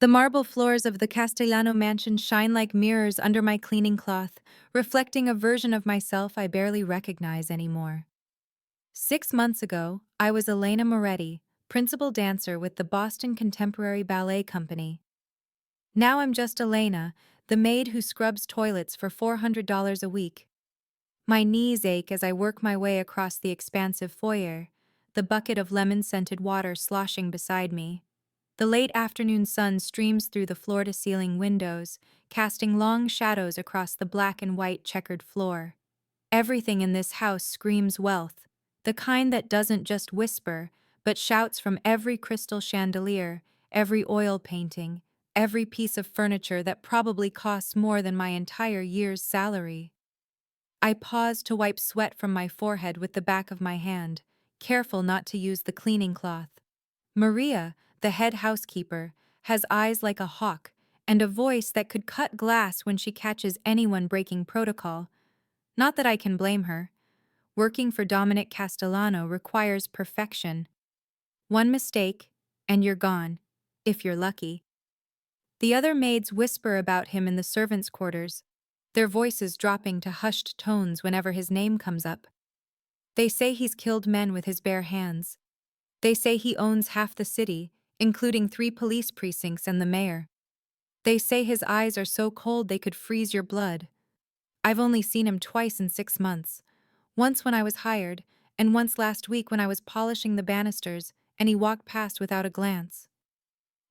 The marble floors of the Castellano mansion shine like mirrors under my cleaning cloth, reflecting a version of myself I barely recognize anymore. 6 months ago, I was Elena Moretti, principal dancer with the Boston Contemporary Ballet Company. Now I'm just Elena, the maid who scrubs toilets for $400 a week. My knees ache as I work my way across the expansive foyer, the bucket of lemon-scented water sloshing beside me. The late afternoon sun streams through the floor-to-ceiling windows, casting long shadows across the black and white checkered floor. Everything in this house screams wealth, the kind that doesn't just whisper, but shouts from every crystal chandelier, every oil painting, every piece of furniture that probably costs more than my entire year's salary. I pause to wipe sweat from my forehead with the back of my hand, careful not to use the cleaning cloth. Maria, the head housekeeper, has eyes like a hawk and a voice that could cut glass when she catches anyone breaking protocol. Not that I can blame her. Working for Dominic Castellano requires perfection. One mistake, and you're gone, if you're lucky. The other maids whisper about him in the servants' quarters, their voices dropping to hushed tones whenever his name comes up. They say he's killed men with his bare hands. They say he owns half the city, including 3 police precincts and the mayor. They say his eyes are so cold they could freeze your blood. I've only seen him twice in 6 months. Once when I was hired, and once last week when I was polishing the banisters and he walked past without a glance.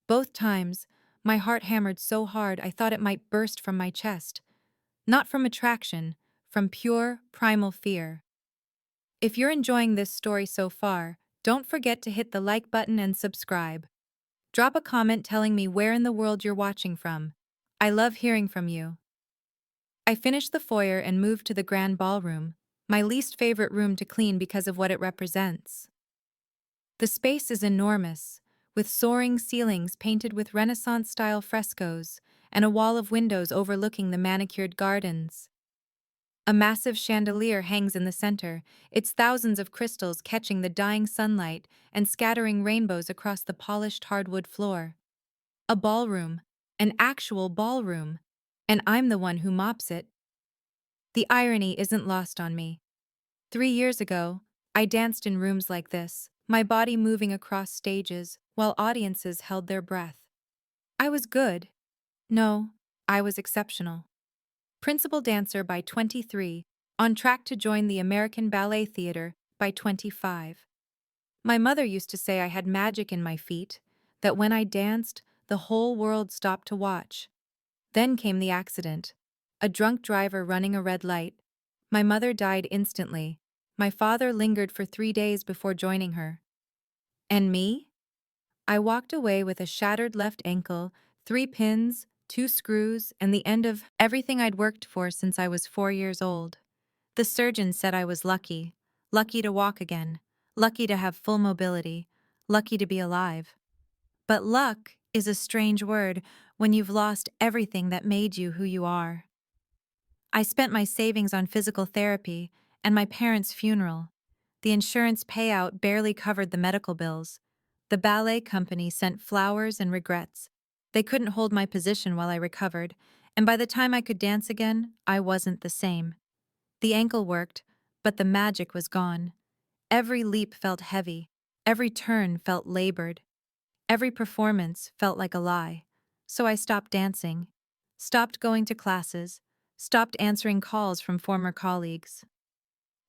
Both times, my heart hammered so hard I thought it might burst from my chest. Not from attraction, from pure, primal fear. If you're enjoying this story so far, don't forget to hit the like button and subscribe. Drop a comment telling me where in the world you're watching from. I love hearing from you. I finished the foyer and moved to the grand ballroom, my least favorite room to clean because of what it represents. The space is enormous, with soaring ceilings painted with Renaissance-style frescoes and a wall of windows overlooking the manicured gardens. A massive chandelier hangs in the center, its thousands of crystals catching the dying sunlight and scattering rainbows across the polished hardwood floor. A ballroom, an actual ballroom, and I'm the one who mops it. The irony isn't lost on me. 3 years ago, I danced in rooms like this, my body moving across stages while audiences held their breath. I was good. No, I was exceptional. Principal dancer by 23, on track to join the American Ballet Theater by 25. My mother used to say I had magic in my feet, that when I danced, the whole world stopped to watch. Then came the accident. A drunk driver running a red light. My mother died instantly. My father lingered for 3 days before joining her. And me? I walked away with a shattered left ankle, 3 pins, 2 screws, and the end of everything I'd worked for since I was 4 years old. The surgeon said I was lucky. Lucky to walk again. Lucky to have full mobility. Lucky to be alive. But luck is a strange word when you've lost everything that made you who you are. I spent my savings on physical therapy and my parents' funeral. The insurance payout barely covered the medical bills. The ballet company sent flowers and regrets. They couldn't hold my position while I recovered, and by the time I could dance again, I wasn't the same. The ankle worked, but the magic was gone. Every leap felt heavy. Every turn felt labored. Every performance felt like a lie. So I stopped dancing, stopped going to classes, stopped answering calls from former colleagues.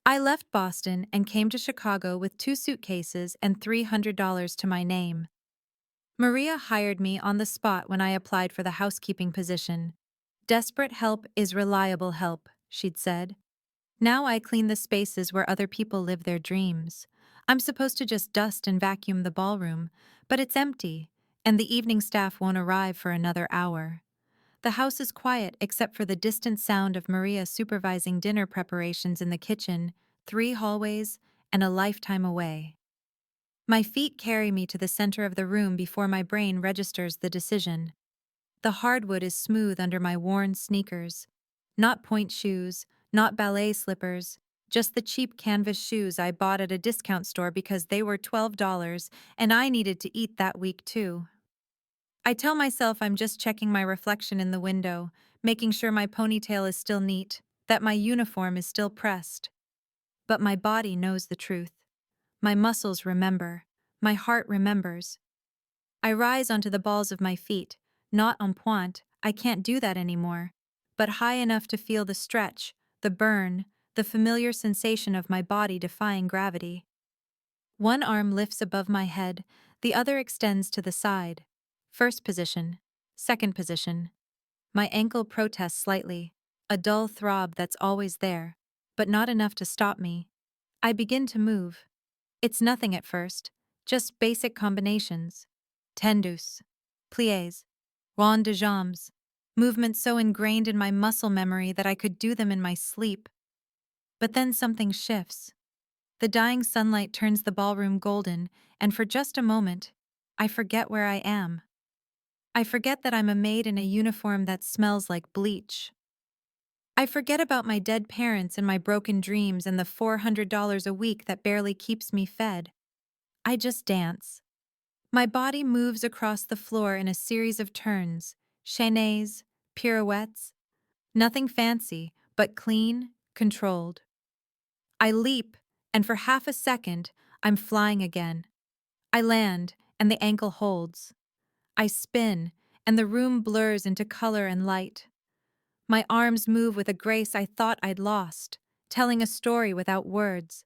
I left Boston and came to Chicago with 2 suitcases and $300 to my name. Maria hired me on the spot when I applied for the housekeeping position. Desperate help is reliable help, she'd said. Now I clean the spaces where other people live their dreams. I'm supposed to just dust and vacuum the ballroom, but it's empty, and the evening staff won't arrive for another hour. The house is quiet except for the distant sound of Maria supervising dinner preparations in the kitchen, 3 hallways, and a lifetime away. My feet carry me to the center of the room before my brain registers the decision. The hardwood is smooth under my worn sneakers. Not point shoes, not ballet slippers, just the cheap canvas shoes I bought at a discount store because they were $12 and I needed to eat that week too. I tell myself I'm just checking my reflection in the window, making sure my ponytail is still neat, that my uniform is still pressed. But my body knows the truth. My muscles remember. My heart remembers. I rise onto the balls of my feet, not en pointe, I can't do that anymore, but high enough to feel the stretch, the burn, the familiar sensation of my body defying gravity. One arm lifts above my head, the other extends to the side. First position. Second position. My ankle protests slightly, a dull throb that's always there, but not enough to stop me. I begin to move. It's nothing at first, just basic combinations. Tendus, pliés, rond de jambes, movements so ingrained in my muscle memory that I could do them in my sleep. But then something shifts. The dying sunlight turns the ballroom golden, and for just a moment, I forget where I am. I forget that I'm a maid in a uniform that smells like bleach. I forget about my dead parents and my broken dreams and the $400 a week that barely keeps me fed. I just dance. My body moves across the floor in a series of turns, chaînés, pirouettes. Nothing fancy, but clean, controlled. I leap, and for half a second, I'm flying again. I land, and the ankle holds. I spin, and the room blurs into color and light. My arms move with a grace I thought I'd lost, telling a story without words.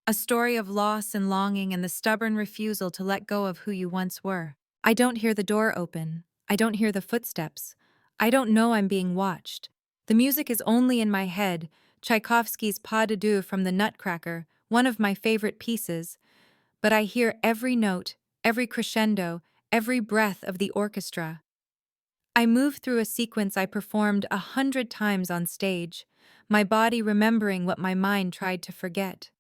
A story of loss and longing and the stubborn refusal to let go of who you once were. I don't hear the door open. I don't hear the footsteps. I don't know I'm being watched. The music is only in my head, Tchaikovsky's Pas de Deux from the Nutcracker, one of my favorite pieces, but I hear every note, every crescendo, every breath of the orchestra. I move through a sequence I performed 100 times on stage, my body remembering what my mind tried to forget.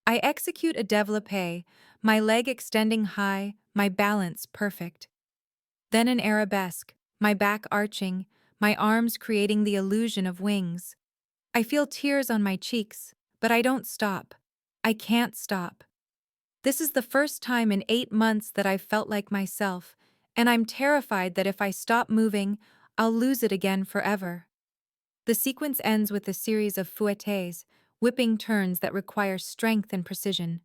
I execute a développé, my leg extending high, my balance perfect. Then an arabesque, my back arching, my arms creating the illusion of wings. I feel tears on my cheeks, but I don't stop. I can't stop. This is the first time in 8 months that I've felt like myself, and I'm terrified that if I stop moving, I'll lose it again forever. The sequence ends with a series of fouettes, whipping turns that require strength and precision.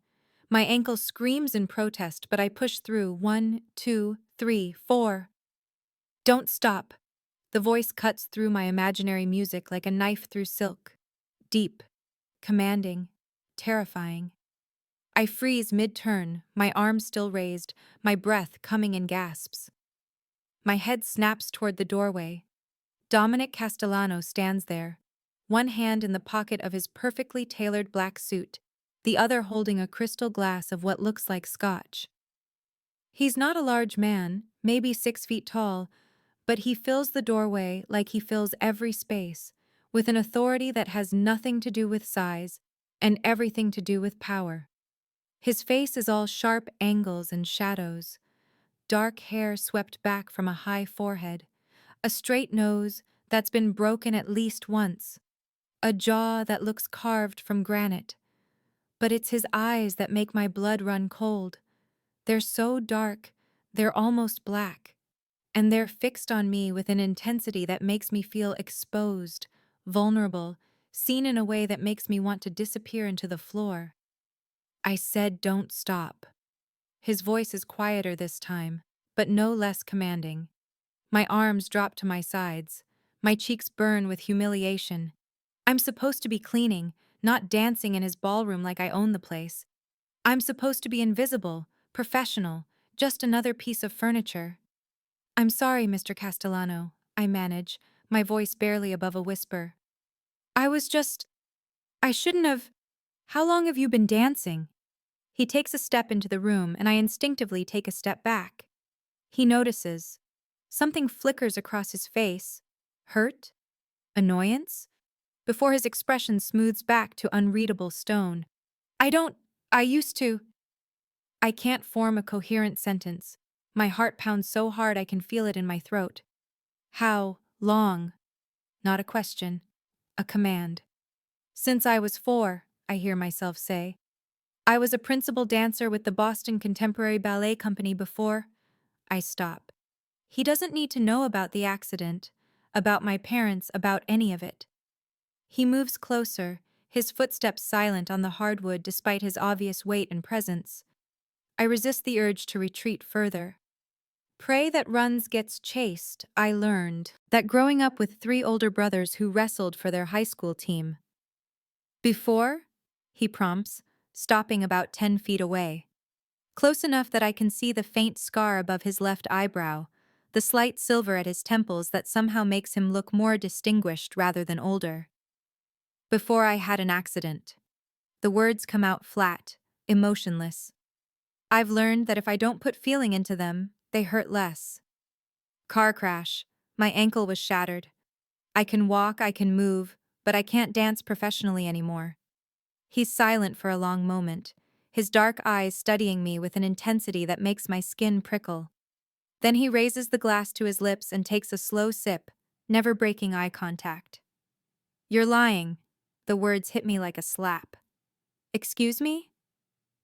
My ankle screams in protest, but I push through. 1, 2, 3, 4. Don't stop. The voice cuts through my imaginary music like a knife through silk. Deep, commanding, terrifying. I freeze mid-turn, my arms still raised, my breath coming in gasps. My head snaps toward the doorway. Dominic Castellano stands there, one hand in the pocket of his perfectly tailored black suit, the other holding a crystal glass of what looks like scotch. He's not a large man, maybe 6 feet tall, but he fills the doorway like he fills every space, with an authority that has nothing to do with size and everything to do with power. His face is all sharp angles and shadows, dark hair swept back from a high forehead, a straight nose that's been broken at least once, a jaw that looks carved from granite. But it's his eyes that make my blood run cold. They're so dark, they're almost black, and they're fixed on me with an intensity that makes me feel exposed, vulnerable, seen in a way that makes me want to disappear into the floor. I said don't stop. His voice is quieter this time, but no less commanding. My arms drop to my sides. My cheeks burn with humiliation. I'm supposed to be cleaning, not dancing in his ballroom like I own the place. I'm supposed to be invisible, professional, just another piece of furniture. I'm sorry, Mr. Castellano, I manage, my voice barely above a whisper. I shouldn't have. How long have you been dancing? He takes a step into the room, and I instinctively take a step back. He notices. Something flickers across his face. Hurt? Annoyance? Before his expression smooths back to unreadable stone. I used to. I can't form a coherent sentence. My heart pounds so hard I can feel it in my throat. How long? Not a question. A command. Since I was 4, I hear myself say. I was a principal dancer with the Boston Contemporary Ballet Company before. I stop. He doesn't need to know about the accident, about my parents, about any of it. He moves closer, his footsteps silent on the hardwood despite his obvious weight and presence. I resist the urge to retreat further. Prey that runs gets chased. I learned that growing up with three older brothers who wrestled for their high school team. Before? He prompts, stopping about 10 feet away. Close enough that I can see the faint scar above his left eyebrow, the slight silver at his temples that somehow makes him look more distinguished rather than older. Before I had an accident. The words come out flat, emotionless. I've learned that if I don't put feeling into them, they hurt less. Car crash. My ankle was shattered. I can walk, I can move, but I can't dance professionally anymore. He's silent for a long moment, his dark eyes studying me with an intensity that makes my skin prickle. Then he raises the glass to his lips and takes a slow sip, never breaking eye contact. You're lying. The words hit me like a slap. Excuse me?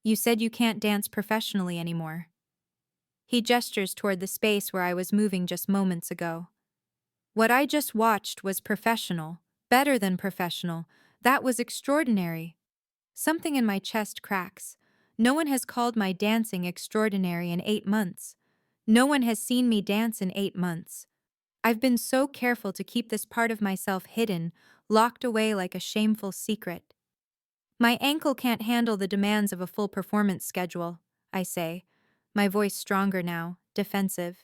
You said you can't dance professionally anymore. He gestures toward the space where I was moving just moments ago. What I just watched was professional, better than professional. That was extraordinary. Something in my chest cracks. No one has called my dancing extraordinary in 8 months. No one has seen me dance in 8 months. I've been so careful to keep this part of myself hidden, locked away like a shameful secret. My ankle can't handle the demands of a full performance schedule, I say, my voice stronger now, defensive.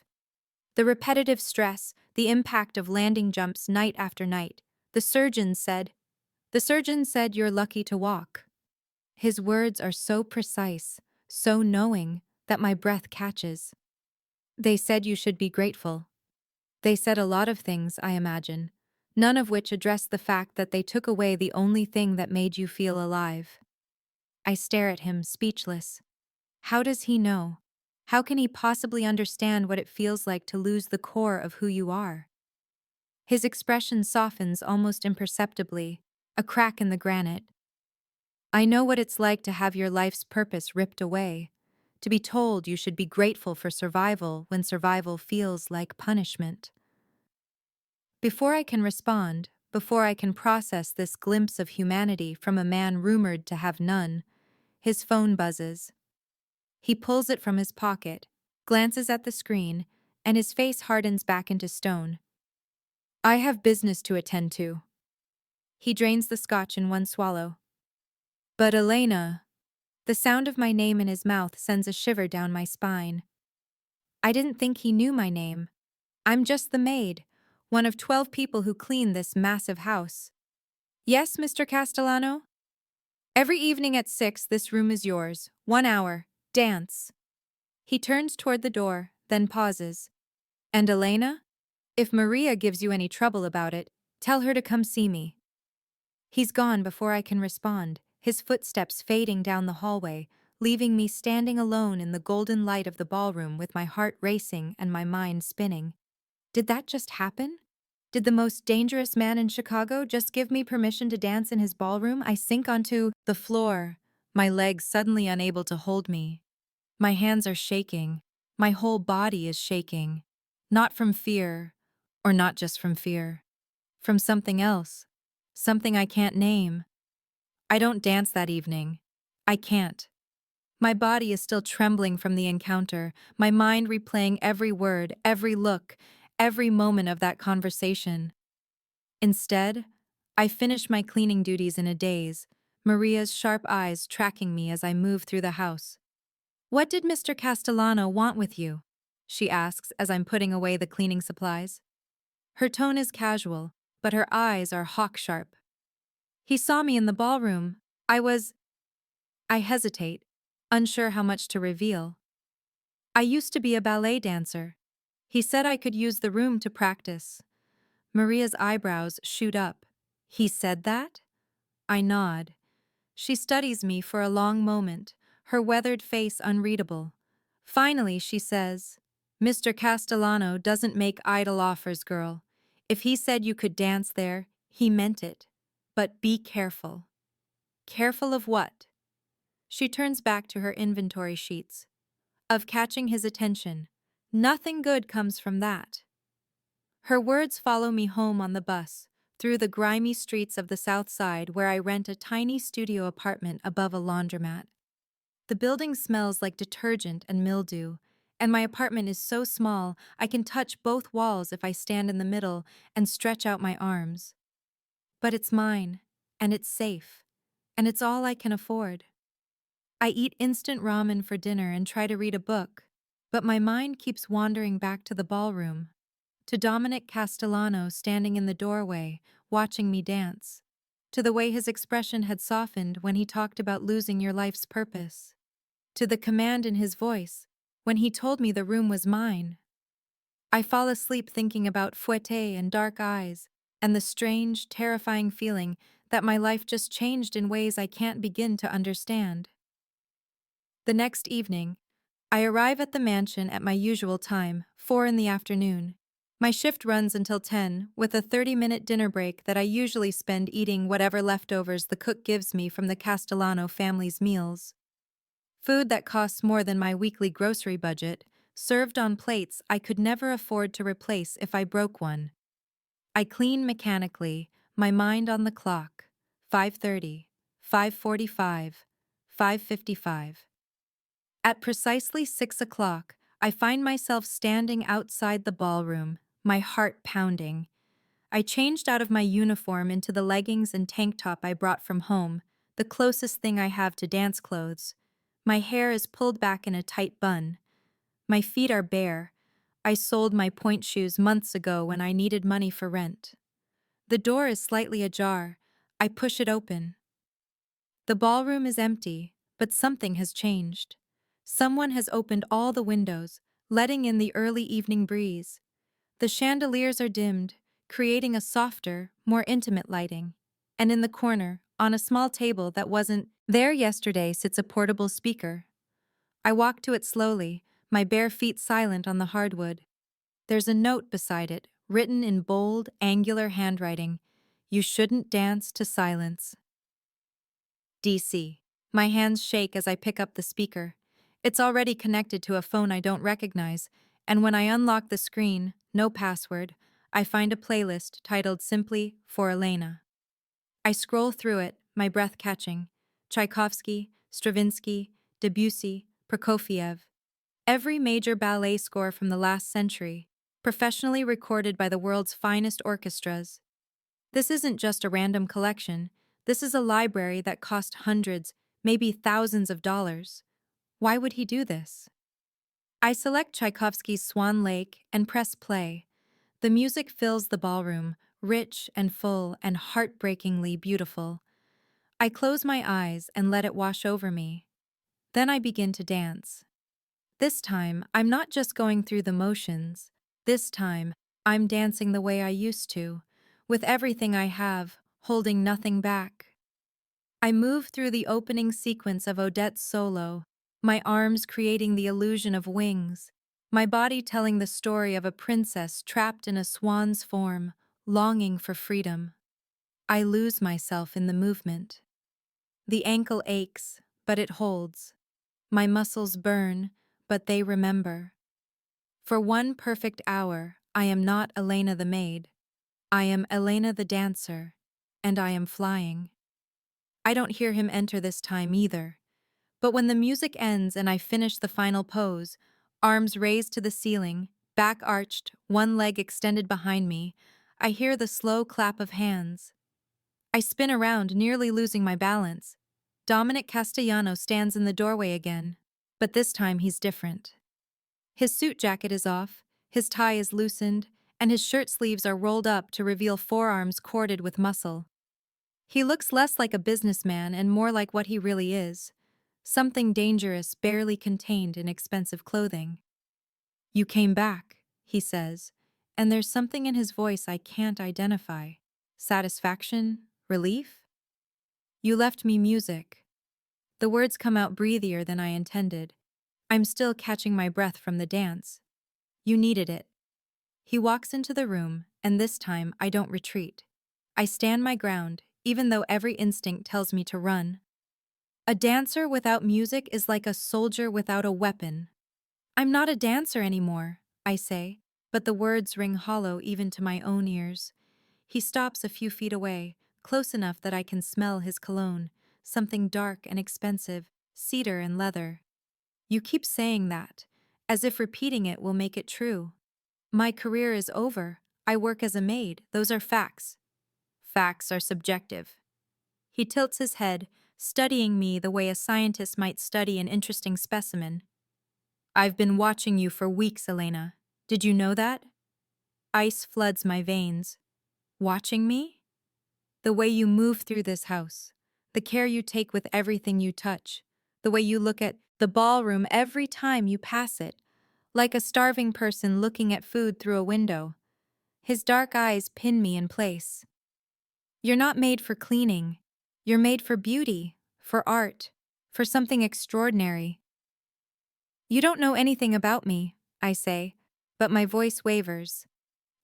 The repetitive stress, the impact of landing jumps night after night. The surgeon said you're lucky to walk. His words are so precise, so knowing, that my breath catches. They said you should be grateful. They said a lot of things, I imagine, none of which addressed the fact that they took away the only thing that made you feel alive. I stare at him, speechless. How does he know? How can he possibly understand what it feels like to lose the core of who you are? His expression softens almost imperceptibly, a crack in the granite. I know what it's like to have your life's purpose ripped away, to be told you should be grateful for survival when survival feels like punishment. Before I can respond, before I can process this glimpse of humanity from a man rumored to have none, his phone buzzes. He pulls it from his pocket, glances at the screen, and his face hardens back into stone. I have business to attend to. He drains the scotch in one swallow. But Elena, the sound of my name in his mouth sends a shiver down my spine. I didn't think he knew my name. I'm just the maid, one of 12 people who clean this massive house. Yes, Mr. Castellano? Every evening at 6, this room is yours. 1 hour. Dance. He turns toward the door, then pauses. And Elena? If Maria gives you any trouble about it, tell her to come see me. He's gone before I can respond, his footsteps fading down the hallway, leaving me standing alone in the golden light of the ballroom with my heart racing and my mind spinning. Did that just happen? Did the most dangerous man in Chicago just give me permission to dance in his ballroom? I sink onto the floor, my legs suddenly unable to hold me. My hands are shaking. My whole body is shaking. Not from fear, or not just from fear. From something else. Something I can't name. I don't dance that evening. I can't. My body is still trembling from the encounter, my mind replaying every word, every look, every moment of that conversation. Instead, I finish my cleaning duties in a daze, Maria's sharp eyes tracking me as I move through the house. What did Mr. Castellano want with you? She asks as I'm putting away the cleaning supplies. Her tone is casual, but her eyes are hawk-sharp. He saw me in the ballroom. I hesitate, unsure how much to reveal. I used to be a ballet dancer. He said I could use the room to practice. Maria's eyebrows shoot up. He said that? I nod. She studies me for a long moment, her weathered face unreadable. Finally, she says, Mr. Castellano doesn't make idle offers, girl. If he said you could dance there, he meant it. But be careful. Careful of what? She turns back to her inventory sheets. Of catching his attention, Nothing good comes from that. Her words follow me home on the bus, through the grimy streets of the South Side where I rent a tiny studio apartment above a laundromat. The building smells like detergent and mildew, and my apartment is so small I can touch both walls if I stand in the middle and stretch out my arms. But it's mine, and it's safe, and it's all I can afford. I eat instant ramen for dinner and try to read a book, but my mind keeps wandering back to the ballroom, to Dominic Castellano standing in the doorway, watching me dance, to the way his expression had softened when he talked about losing your life's purpose, to the command in his voice when he told me the room was mine. I fall asleep thinking about fouette and dark eyes, and the strange, terrifying feeling that my life just changed in ways I can't begin to understand. The next evening, I arrive at the mansion at my usual time, 4 in the afternoon. My shift runs until 10, with a 30-minute dinner break that I usually spend eating whatever leftovers the cook gives me from the Castellano family's meals. Food that costs more than my weekly grocery budget, served on plates I could never afford to replace if I broke one. I clean mechanically, my mind on the clock. 5:30, 5:45, 5:55. At precisely 6 o'clock, I find myself standing outside the ballroom, my heart pounding. I changed out of my uniform into the leggings and tank top I brought from home, the closest thing I have to dance clothes. My hair is pulled back in a tight bun. My feet are bare. I sold my point shoes months ago when I needed money for rent. The door is slightly ajar. I push it open. The ballroom is empty, but something has changed. Someone has opened all the windows, letting in the early evening breeze. The chandeliers are dimmed, creating a softer, more intimate lighting. And in the corner, on a small table that wasn't there yesterday, sits a portable speaker. I walk to it slowly, my bare feet silent on the hardwood. There's a note beside it, written in bold, angular handwriting. You shouldn't dance to silence. DC. My hands shake as I pick up the speaker. It's already connected to a phone I don't recognize, and when I unlock the screen, no password, I find a playlist titled simply For Elena. I scroll through it, my breath catching. Tchaikovsky, Stravinsky, Debussy, Prokofiev. Every major ballet score from the last century, professionally recorded by the world's finest orchestras. This isn't just a random collection. This is a library that cost hundreds, maybe thousands of dollars. Why would he do this? I select Tchaikovsky's Swan Lake and press play. The music fills the ballroom, rich and full and heartbreakingly beautiful. I close my eyes and let it wash over me. Then I begin to dance. This time, I'm not just going through the motions. This time, I'm dancing the way I used to, with everything I have, holding nothing back. I move through the opening sequence of Odette's solo, my arms creating the illusion of wings, my body telling the story of a princess trapped in a swan's form, longing for freedom. I lose myself in the movement. The ankle aches, but it holds. My muscles burn, but they remember. For one perfect hour, I am not Elena the maid. I am Elena the dancer, and I am flying. I don't hear him enter this time either. But when the music ends and I finish the final pose, arms raised to the ceiling, back arched, one leg extended behind me, I hear the slow clap of hands. I spin around, nearly losing my balance. Dominic Castellano stands in the doorway again, but this time he's different. His suit jacket is off, his tie is loosened, and his shirt sleeves are rolled up to reveal forearms corded with muscle. He looks less like a businessman and more like what he really is, something dangerous barely contained in expensive clothing. You came back, he says, and there's something in his voice I can't identify. Satisfaction? Relief? You left me music. The words come out breathier than I intended. I'm still catching my breath from the dance. You needed it. He walks into the room, and this time I don't retreat. I stand my ground, even though every instinct tells me to run. A dancer without music is like a soldier without a weapon. I'm not a dancer anymore. I say, but the words ring hollow even to my own ears. He stops a few feet away, close enough that I can smell his cologne, something dark and expensive, cedar and leather. You keep saying that, as if repeating it will make it true. My career is over. I work as a maid. Those are facts. Facts are subjective. He tilts his head, studying me the way a scientist might study an interesting specimen. I've been watching you for weeks, Elena. Did you know that? Ice floods my veins. Watching me? The way you move through this house, the care you take with everything you touch, the way you look at the ballroom every time you pass it, like a starving person looking at food through a window. His dark eyes pin me in place. You're not made for cleaning. You're made for beauty, for art, for something extraordinary. You don't know anything about me, I say, but my voice wavers.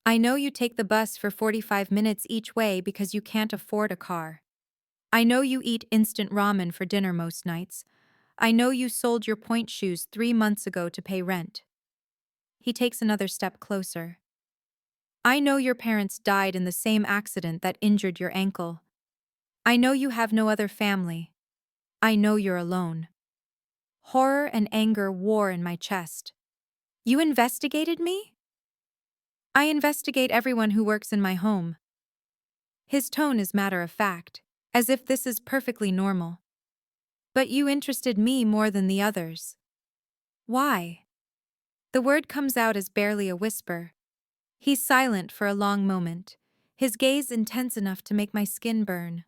I know you take the bus for 45 minutes each way because you can't afford a car. I know you eat instant ramen for dinner most nights. I know you sold your point shoes 3 months ago to pay rent. He takes another step closer. I know your parents died in the same accident that injured your ankle. I know you have no other family. I know you're alone. Horror and anger war in my chest. You investigated me? I investigate everyone who works in my home. His tone is matter of fact, as if this is perfectly normal. But you interested me more than the others. Why? The word comes out as barely a whisper. He's silent for a long moment, his gaze intense enough to make my skin burn.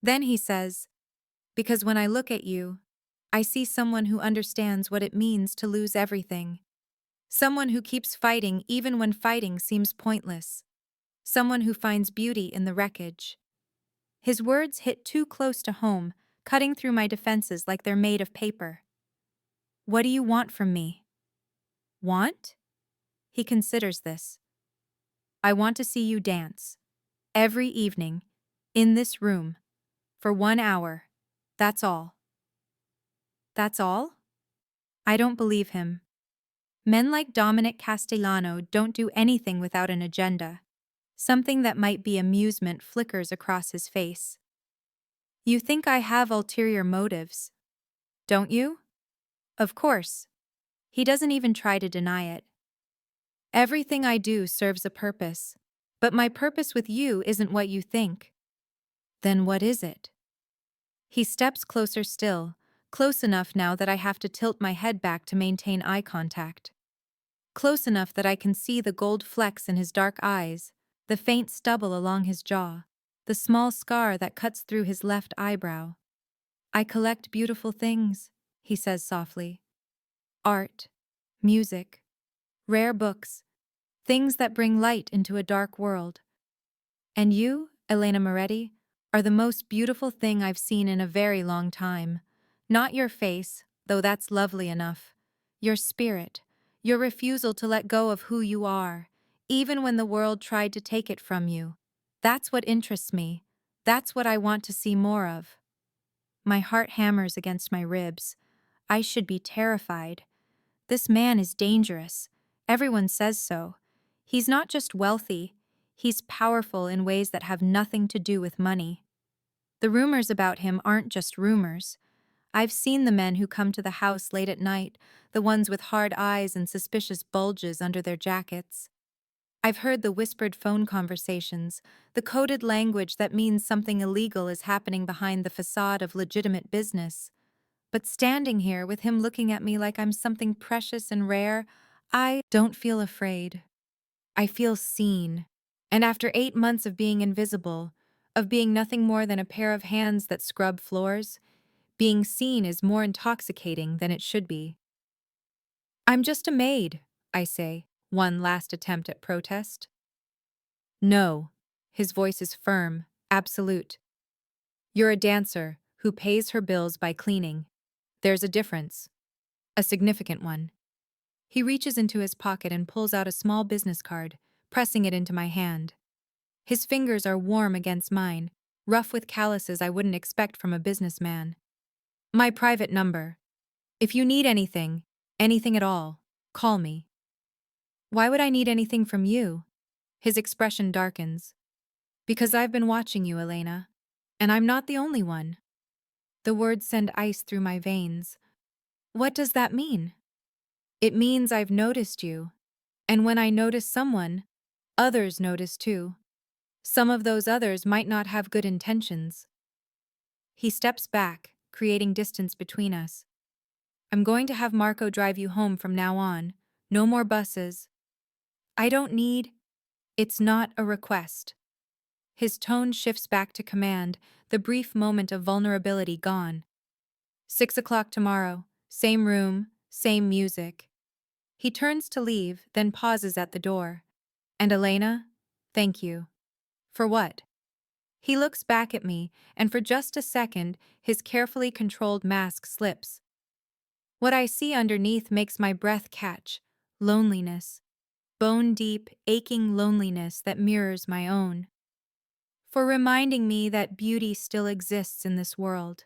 Then he says, because when I look at you, I see someone who understands what it means to lose everything. Someone who keeps fighting even when fighting seems pointless. Someone who finds beauty in the wreckage. His words hit too close to home, cutting through my defenses like they're made of paper. What do you want from me? Want? He considers this. I want to see you dance. Every evening. In this room. For 1 hour. That's all. That's all? I don't believe him. Men like Dominic Castellano don't do anything without an agenda. Something that might be amusement flickers across his face. You think I have ulterior motives, don't you? Of course. He doesn't even try to deny it. Everything I do serves a purpose, but my purpose with you isn't what you think. Then what is it? He steps closer still, close enough now that I have to tilt my head back to maintain eye contact. Close enough that I can see the gold flecks in his dark eyes, the faint stubble along his jaw, the small scar that cuts through his left eyebrow. I collect beautiful things, he says softly. Art, music, rare books, things that bring light into a dark world. And you, Elena Moretti, are the most beautiful thing I've seen in a very long time. Not your face, though that's lovely enough. Your spirit, your refusal to let go of who you are, even when the world tried to take it from you. That's what interests me. That's what I want to see more of. My heart hammers against my ribs. I should be terrified. This man is dangerous. Everyone says so. He's not just wealthy, he's powerful in ways that have nothing to do with money. The rumors about him aren't just rumors. I've seen the men who come to the house late at night, the ones with hard eyes and suspicious bulges under their jackets. I've heard the whispered phone conversations, the coded language that means something illegal is happening behind the facade of legitimate business. But standing here with him looking at me like I'm something precious and rare, I don't feel afraid. I feel seen. And after 8 months of being invisible, of being nothing more than a pair of hands that scrub floors, being seen is more intoxicating than it should be. I'm just a maid, I say, one last attempt at protest. No. His voice is firm, absolute. You're a dancer who pays her bills by cleaning. There's a difference. A significant one. He reaches into his pocket and pulls out a small business card, pressing it into my hand. His fingers are warm against mine, rough with calluses I wouldn't expect from a businessman. My private number. If you need anything, anything at all, call me. Why would I need anything from you? His expression darkens. Because I've been watching you, Elena. And I'm not the only one. The words send ice through my veins. What does that mean? It means I've noticed you. And when I notice someone, others notice too. Some of those others might not have good intentions. He steps back, creating distance between us. I'm going to have Marco drive you home from now on. No more buses. I don't need. It's not a request. His tone shifts back to command, the brief moment of vulnerability gone. 6 o'clock tomorrow, same room, same music. He turns to leave, then pauses at the door. And Elena, thank you. For what? He looks back at me, and for just a second, his carefully controlled mask slips. What I see underneath makes my breath catch. Loneliness. Bone-deep, aching loneliness that mirrors my own. For reminding me that beauty still exists in this world.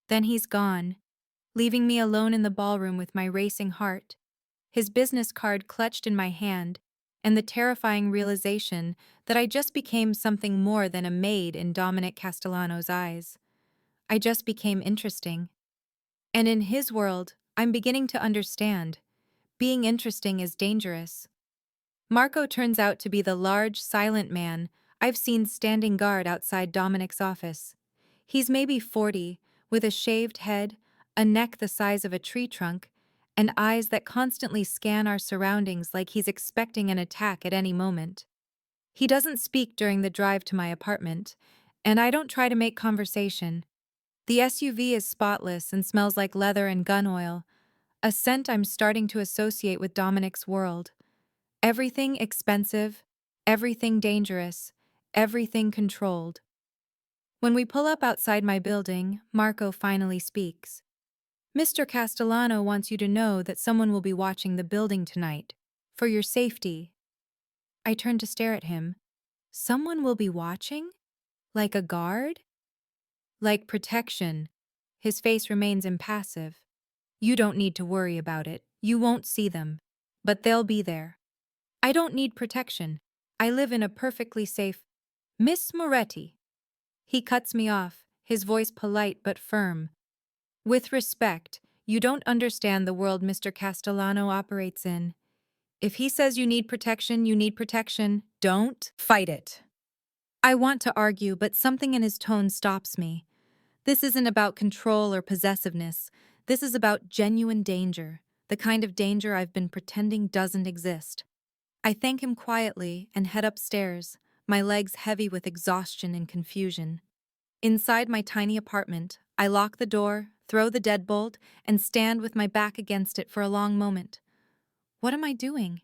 Then he's gone, leaving me alone in the ballroom with my racing heart, his business card clutched in my hand, and the terrifying realization that I just became something more than a maid in Dominic Castellano's eyes. I just became interesting. And in his world, I'm beginning to understand. Being interesting is dangerous. Marco turns out to be the large, silent man I've seen standing guard outside Dominic's office. He's maybe 40, with a shaved head, a neck the size of a tree trunk, and eyes that constantly scan our surroundings like he's expecting an attack at any moment. He doesn't speak during the drive to my apartment, and I don't try to make conversation. The SUV is spotless and smells like leather and gun oil, a scent I'm starting to associate with Dominic's world. Everything expensive, everything dangerous, everything controlled. When we pull up outside my building, Marco finally speaks. Mr. Castellano wants you to know that someone will be watching the building tonight. For your safety. I turn to stare at him. Someone will be watching? Like a guard? Like protection. His face remains impassive. You don't need to worry about it. You won't see them. But they'll be there. I don't need protection. I live in a perfectly safe... Miss Moretti. He cuts me off, his voice polite but firm. With respect, you don't understand the world Mr. Castellano operates in. If he says you need protection, you need protection. Don't fight it. I want to argue, but something in his tone stops me. This isn't about control or possessiveness. This is about genuine danger, the kind of danger I've been pretending doesn't exist. I thank him quietly and head upstairs, my legs heavy with exhaustion and confusion. Inside my tiny apartment, I lock the door, throw the deadbolt, and stand with my back against it for a long moment. What am I doing?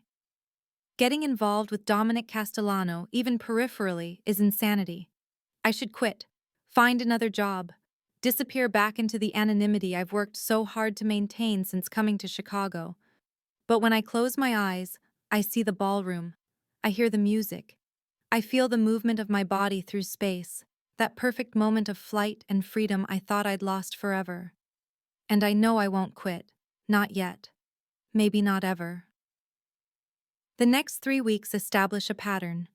Getting involved with Dominic Castellano, even peripherally, is insanity. I should quit, find another job, disappear back into the anonymity I've worked so hard to maintain since coming to Chicago. But when I close my eyes, I see the ballroom. I hear the music. I feel the movement of my body through space, that perfect moment of flight and freedom I thought I'd lost forever. And I know I won't quit. Not yet. Maybe not ever. The next 3 weeks establish a pattern.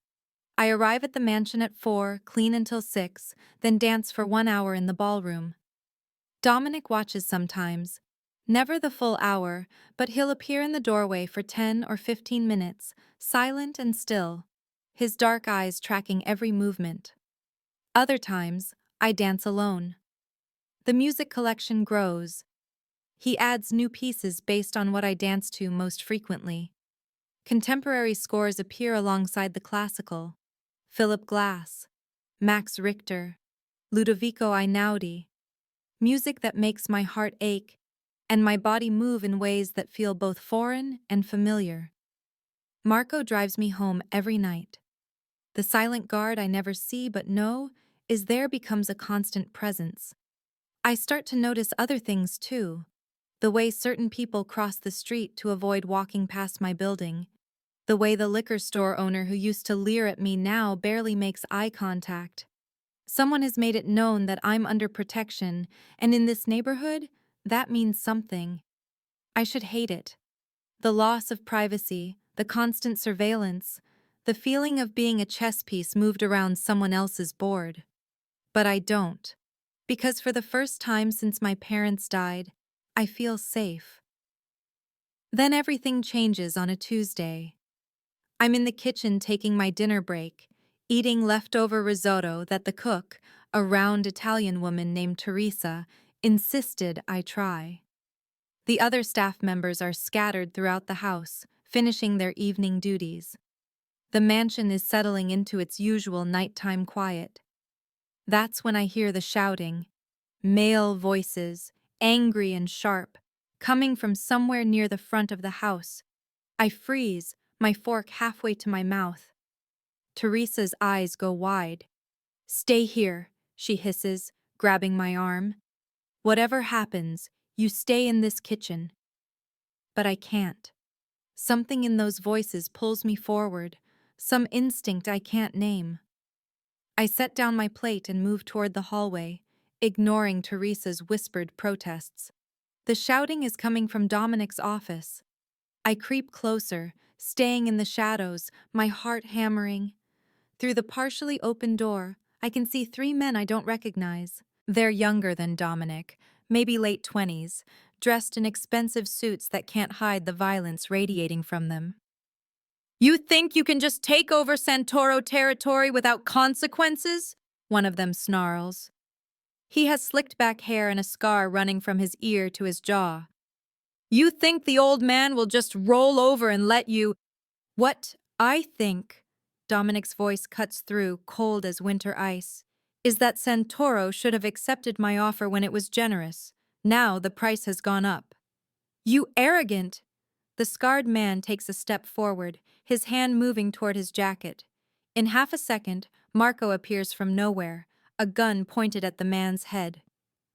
I arrive at the mansion at 4, clean until 6, then dance for 1 hour in the ballroom. Dominic watches sometimes. Never the full hour, but he'll appear in the doorway for 10 or 15 minutes, silent and still, his dark eyes tracking every movement. Other times, I dance alone. The music collection grows. He adds new pieces based on what I dance to most frequently. Contemporary scores appear alongside the classical. Philip Glass, Max Richter, Ludovico Einaudi. Music that makes my heart ache and my body move in ways that feel both foreign and familiar. Marco drives me home every night. The silent guard I never see but know is there becomes a constant presence. I start to notice other things too. The way certain people cross the street to avoid walking past my building. The way the liquor store owner who used to leer at me now barely makes eye contact. Someone has made it known that I'm under protection, and in this neighborhood, that means something. I should hate it. The loss of privacy, the constant surveillance, the feeling of being a chess piece moved around someone else's board. But I don't. Because for the first time since my parents died, I feel safe. Then everything changes on a Tuesday. I'm in the kitchen taking my dinner break, eating leftover risotto that the cook, a round Italian woman named Teresa, insisted I try. The other staff members are scattered throughout the house, finishing their evening duties. The mansion is settling into its usual nighttime quiet. That's when I hear the shouting, male voices, angry and sharp, coming from somewhere near the front of the house. I freeze, my fork halfway to my mouth. Teresa's eyes go wide. "Stay here," she hisses, grabbing my arm. "Whatever happens, you stay in this kitchen." But I can't. Something in those voices pulls me forward, some instinct I can't name. I set down my plate and move toward the hallway, ignoring Teresa's whispered protests. The shouting is coming from Dominic's office. I creep closer, staying in the shadows, my heart hammering. Through the partially open door, I can see three men I don't recognize. They're younger than Dominic, maybe late 20s, dressed in expensive suits that can't hide the violence radiating from them. "You think you can just take over Santoro territory without consequences?" one of them snarls. He has slicked back hair and a scar running from his ear to his jaw. "You think the old man will just roll over and let you—" "What I think," Dominic's voice cuts through, cold as winter ice, "is that Santoro should have accepted my offer when it was generous. Now the price has gone up." "You arrogant!" The scarred man takes a step forward, his hand moving toward his jacket. In half a second, Marco appears from nowhere, a gun pointed at the man's head.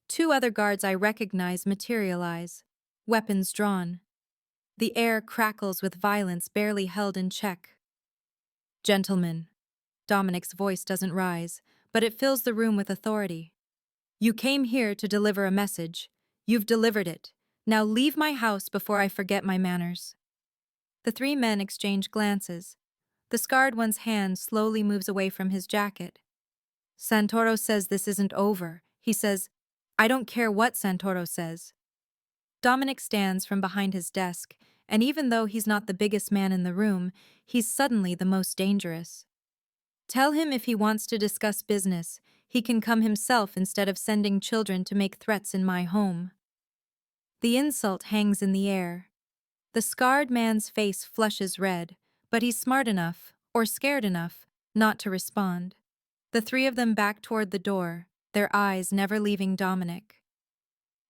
Two other guards I recognize materialize, weapons drawn. The air crackles with violence barely held in check. "Gentlemen," Dominic's voice doesn't rise, but it fills the room with authority. "You came here to deliver a message. You've delivered it. Now leave my house before I forget my manners." The three men exchange glances. The scarred one's hand slowly moves away from his jacket. "Santoro says this isn't over." He says, "I don't care what Santoro says." Dominic stands from behind his desk, and even though he's not the biggest man in the room, he's suddenly the most dangerous. "Tell him if he wants to discuss business, he can come himself instead of sending children to make threats in my home." The insult hangs in the air. The scarred man's face flushes red, but he's smart enough, or scared enough, not to respond. The three of them back toward the door, their eyes never leaving Dominic.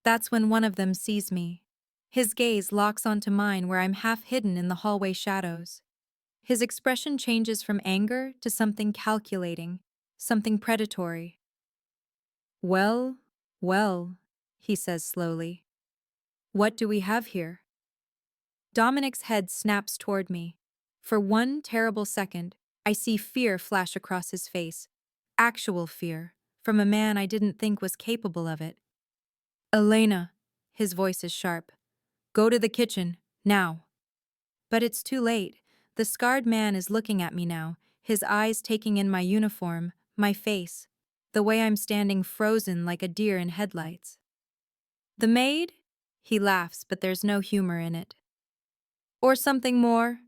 That's when one of them sees me. His gaze locks onto mine where I'm half hidden in the hallway shadows. His expression changes from anger to something calculating, something predatory. "Well, well," he says slowly. "What do we have here?" Dominic's head snaps toward me. For one terrible second, I see fear flash across his face. Actual fear, from a man I didn't think was capable of it. "Elena," his voice is sharp. "Go to the kitchen, now." But it's too late. The scarred man is looking at me now, his eyes taking in my uniform, my face, the way I'm standing frozen like a deer in headlights. "The maid?" He laughs, but there's no humor in it. "Or something more?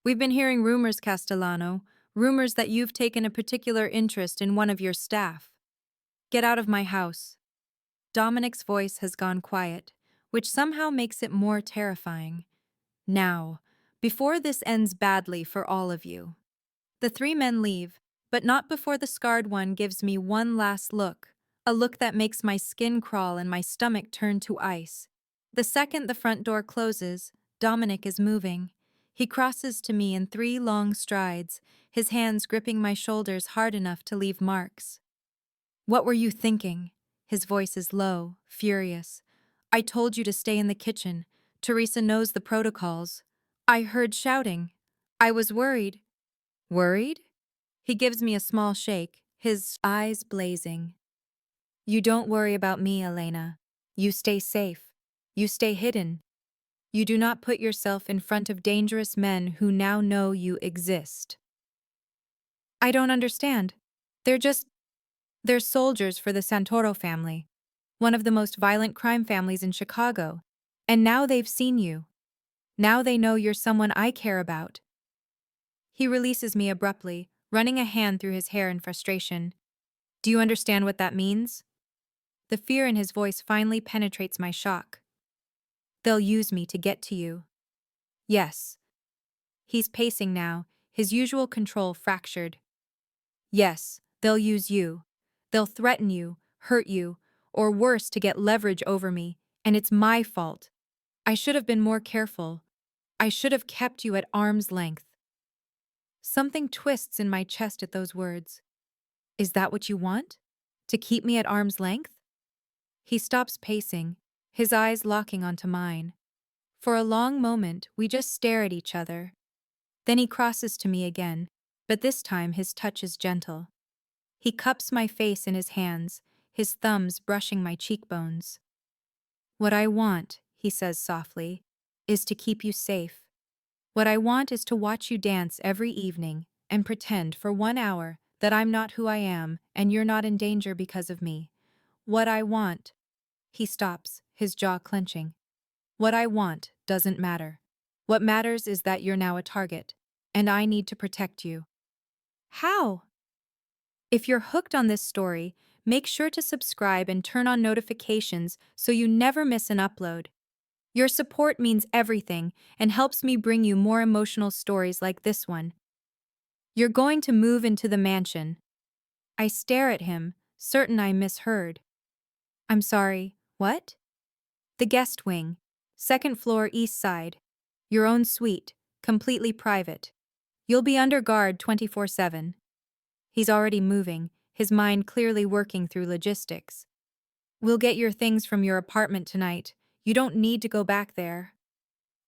We've been hearing rumors, Castellano, rumors that you've taken a particular interest in one of your staff. Get out of my house." Dominic's voice has gone quiet, which somehow makes it more terrifying. "Now, before this ends badly for all of you." The three men leave, but not before the scarred one gives me one last look, a look that makes my skin crawl and my stomach turn to ice. The second the front door closes, Dominic is moving. He crosses to me in 3 long strides, his hands gripping my shoulders hard enough to leave marks. "What were you thinking?" His voice is low, furious. "I told you to stay in the kitchen. Teresa knows the protocols. I heard shouting. I was worried." "Worried?" He gives me a small shake, his eyes blazing. "You don't worry about me, Elena. You stay safe. You stay hidden. You do not put yourself in front of dangerous men who now know you exist. I don't understand. They're just, they're soldiers for the Santoro family, one of the most violent crime families in Chicago. And now they've seen you. Now they know you're someone I care about. He releases me abruptly, running a hand through his hair in frustration. Do you understand what that means? The fear in his voice finally penetrates my shock. They'll use me to get to you. Yes. He's pacing now, his usual control fractured. Yes, they'll use you. They'll threaten you, hurt you, or worse to get leverage over me, and it's my fault. I should have been more careful. I should have kept you at arm's length. Something twists in my chest at those words. Is that what you want? To keep me at arm's length? He stops pacing, his eyes locking onto mine. For a long moment, we just stare at each other. Then he crosses to me again, but this time his touch is gentle. He cups my face in his hands, his thumbs brushing my cheekbones. What I want, he says softly, is to keep you safe. What I want is to watch you dance every evening and pretend for 1 hour that I'm not who I am and you're not in danger because of me. What I want. He stops, his jaw clenching. What I want doesn't matter. What matters is that you're now a target, and I need to protect you. How? If you're hooked on this story, make sure to subscribe and turn on notifications so you never miss an upload. Your support means everything and helps me bring you more emotional stories like this one. You're going to move into the mansion. I stare at him, certain I misheard. I'm sorry, what? The guest wing, second floor east side. Your own suite, completely private. You'll be under guard 24/7. He's already moving, his mind clearly working through logistics. We'll get your things from your apartment tonight. You don't need to go back there.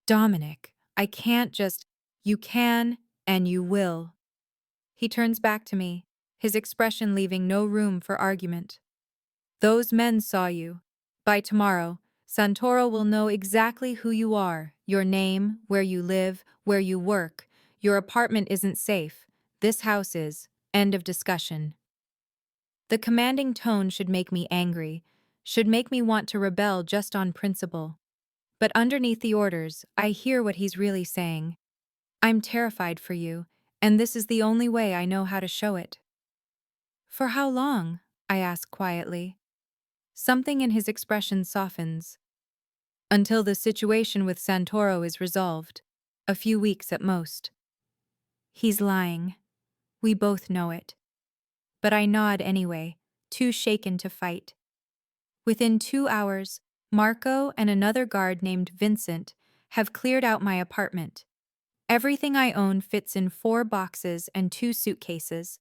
Dominic, I can't just. You can, and you will. He turns back to me, his expression leaving no room for argument. Those men saw you. By tomorrow, Santoro will know exactly who you are, your name, where you live, where you work. Your apartment isn't safe. This house is. End of discussion. The commanding tone should make me angry, should make me want to rebel just on principle. But underneath the orders, I hear what he's really saying. I'm terrified for you, and this is the only way I know how to show it. For how long? I ask quietly. Something in his expression softens. Until the situation with Santoro is resolved. A few weeks at most. He's lying. We both know it. But I nod anyway, too shaken to fight. Within 2 hours, Marco and another guard named Vincent have cleared out my apartment. Everything I own fits in 4 boxes and 2 suitcases,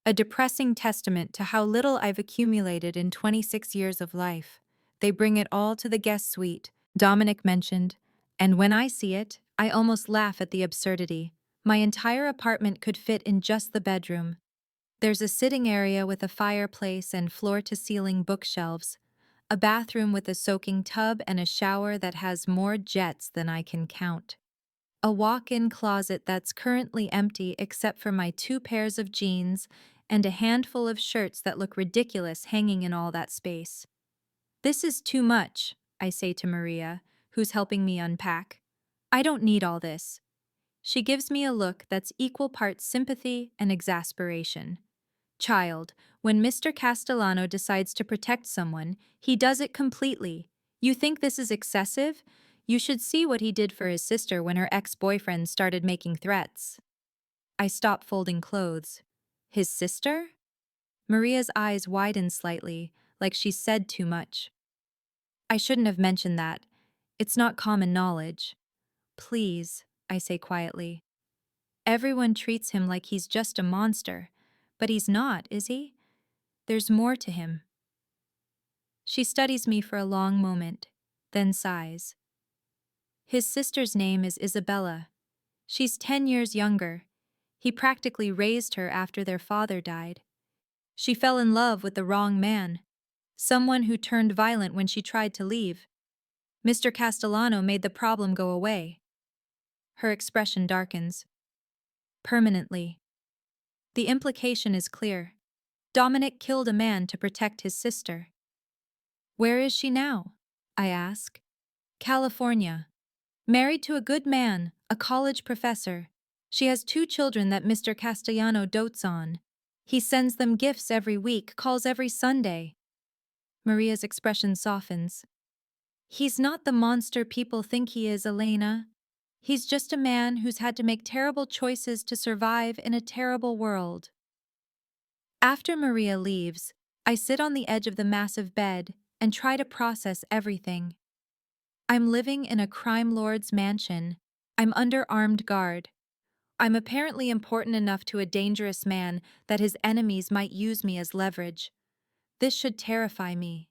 a depressing testament to how little I've accumulated in 26 years of life. They bring it all to the guest suite, Dominic mentioned, and when I see it, I almost laugh at the absurdity. My entire apartment could fit in just the bedroom. There's a sitting area with a fireplace and floor-to-ceiling bookshelves, a bathroom with a soaking tub and a shower that has more jets than I can count. A walk-in closet that's currently empty except for my 2 pairs of jeans and a handful of shirts that look ridiculous hanging in all that space. This is too much, I say to Maria, who's helping me unpack. I don't need all this. She gives me a look that's equal parts sympathy and exasperation. Child, when Mr. Castellano decides to protect someone, he does it completely. You think this is excessive? You should see what he did for his sister when her ex-boyfriend started making threats. I stop folding clothes. His sister? Maria's eyes widen slightly, like she said too much. I shouldn't have mentioned that. It's not common knowledge. Please, I say quietly. Everyone treats him like he's just a monster, but he's not, is he? There's more to him. She studies me for a long moment, then sighs. His sister's name is Isabella. She's 10 years younger. He practically raised her after their father died. She fell in love with the wrong man, someone who turned violent when she tried to leave. Mr. Castellano made the problem go away. Her expression darkens. Permanently. The implication is clear. Dominic killed a man to protect his sister. Where is she now? I ask. California. Married to a good man, a college professor. She has 2 children that Mr. Castellano dotes on. He sends them gifts every week, calls every Sunday. Maria's expression softens. He's not the monster people think he is, Elena. He's just a man who's had to make terrible choices to survive in a terrible world. After Maria leaves, I sit on the edge of the massive bed and try to process everything. I'm living in a crime lord's mansion. I'm under armed guard. I'm apparently important enough to a dangerous man that his enemies might use me as leverage. This should terrify me.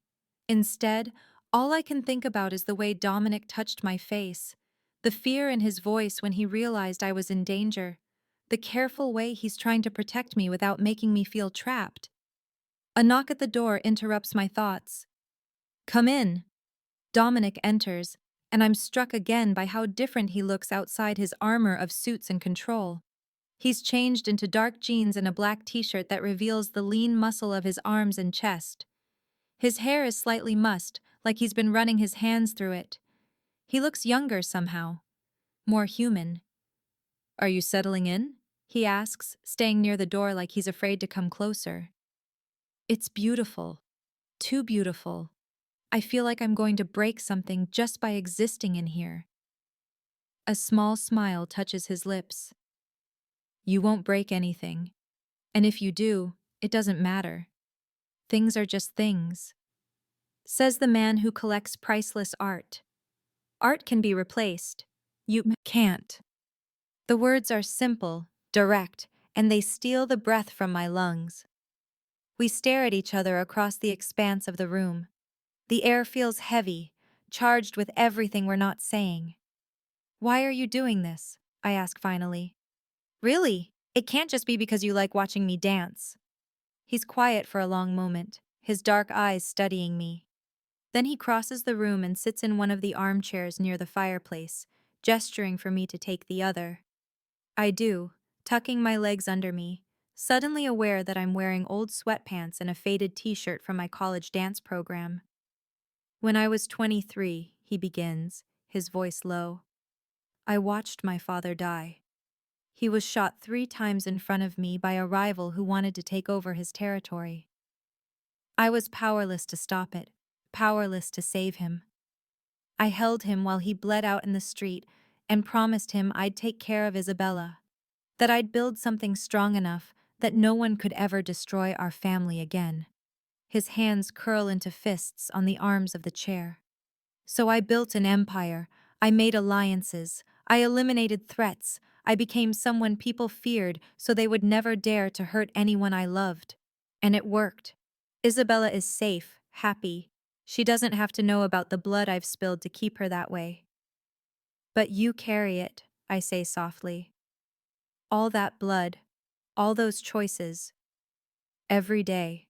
Instead, all I can think about is the way Dominic touched my face, the fear in his voice when he realized I was in danger, the careful way he's trying to protect me without making me feel trapped. A knock at the door interrupts my thoughts. Come in. Dominic enters, and I'm struck again by how different he looks outside his armor of suits and control. He's changed into dark jeans and a black t-shirt that reveals the lean muscle of his arms and chest. His hair is slightly mussed, like he's been running his hands through it. He looks younger somehow, more human. Are you settling in? He asks, staying near the door like he's afraid to come closer. It's beautiful. Too beautiful. I feel like I'm going to break something just by existing in here. A small smile touches his lips. You won't break anything. And if you do, it doesn't matter. Things are just things. Says the man who collects priceless art. Art can be replaced. You can't. The words are simple, direct, and they steal the breath from my lungs. We stare at each other across the expanse of the room. The air feels heavy, charged with everything we're not saying. Why are you doing this? I ask finally. Really? It can't just be because you like watching me dance. He's quiet for a long moment, his dark eyes studying me. Then he crosses the room and sits in one of the armchairs near the fireplace, gesturing for me to take the other. I do, tucking my legs under me, suddenly aware that I'm wearing old sweatpants and a faded t-shirt from my college dance program. When I was 23, he begins, his voice low, I watched my father die. He was shot 3 times in front of me by a rival who wanted to take over his territory. I was powerless to stop it, powerless to save him. I held him while he bled out in the street and promised him I'd take care of Isabella, that I'd build something strong enough that no one could ever destroy our family again. His hands curl into fists on the arms of the chair. So I built an empire, I made alliances, I eliminated threats, I became someone people feared so they would never dare to hurt anyone I loved. And it worked. Isabella is safe, happy. She doesn't have to know about the blood I've spilled to keep her that way. But you carry it, I say softly. All that blood, all those choices, every day.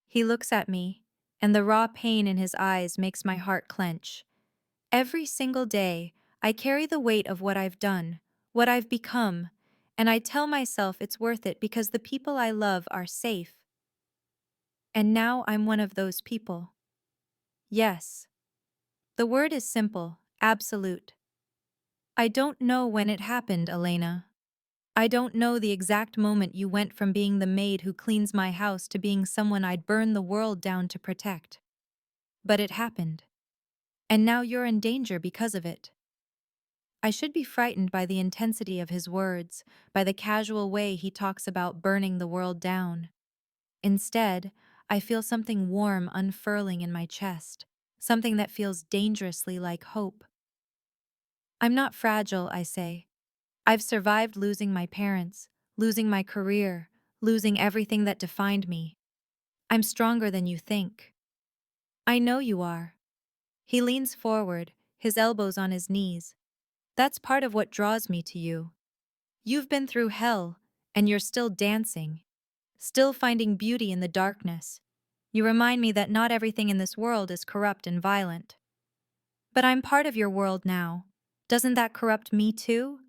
He looks at me, and the raw pain in his eyes makes my heart clench. Every single day, I carry the weight of what I've done, what I've become, and I tell myself it's worth it because the people I love are safe. And now I'm one of those people. Yes. The word is simple, absolute. I don't know when it happened, Elena. I don't know the exact moment you went from being the maid who cleans my house to being someone I'd burn the world down to protect. But it happened. And now you're in danger because of it. I should be frightened by the intensity of his words, by the casual way he talks about burning the world down. Instead, I feel something warm unfurling in my chest, something that feels dangerously like hope. I'm not fragile, I say. I've survived losing my parents, losing my career, losing everything that defined me. I'm stronger than you think. I know you are. He leans forward, his elbows on his knees. That's part of what draws me to you. You've been through hell, and you're still dancing, still finding beauty in the darkness. You remind me that not everything in this world is corrupt and violent. But I'm part of your world now. Doesn't that corrupt me too?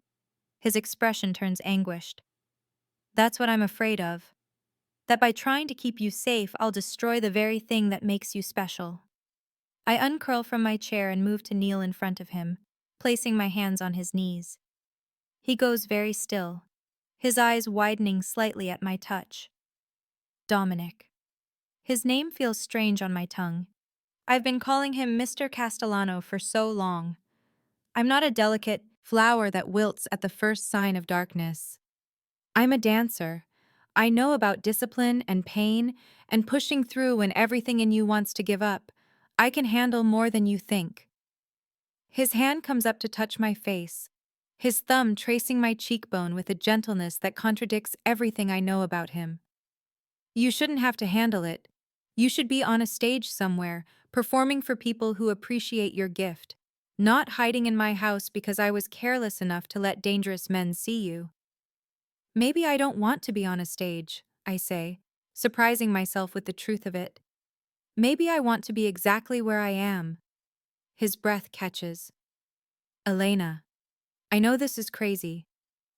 His expression turns anguished. That's what I'm afraid of. That by trying to keep you safe, I'll destroy the very thing that makes you special. I uncurl from my chair and move to kneel in front of him, placing my hands on his knees. He goes very still, his eyes widening slightly at my touch. Dominic. His name feels strange on my tongue. I've been calling him Mr. Castellano for so long. I'm not a delicate flower that wilts at the first sign of darkness. I'm a dancer. I know about discipline and pain and pushing through when everything in you wants to give up. I can handle more than you think. His hand comes up to touch my face, his thumb tracing my cheekbone with a gentleness that contradicts everything I know about him. You shouldn't have to handle it. You should be on a stage somewhere, performing for people who appreciate your gift, not hiding in my house because I was careless enough to let dangerous men see you. Maybe I don't want to be on a stage, I say, surprising myself with the truth of it. Maybe I want to be exactly where I am. His breath catches. Elena, I know this is crazy.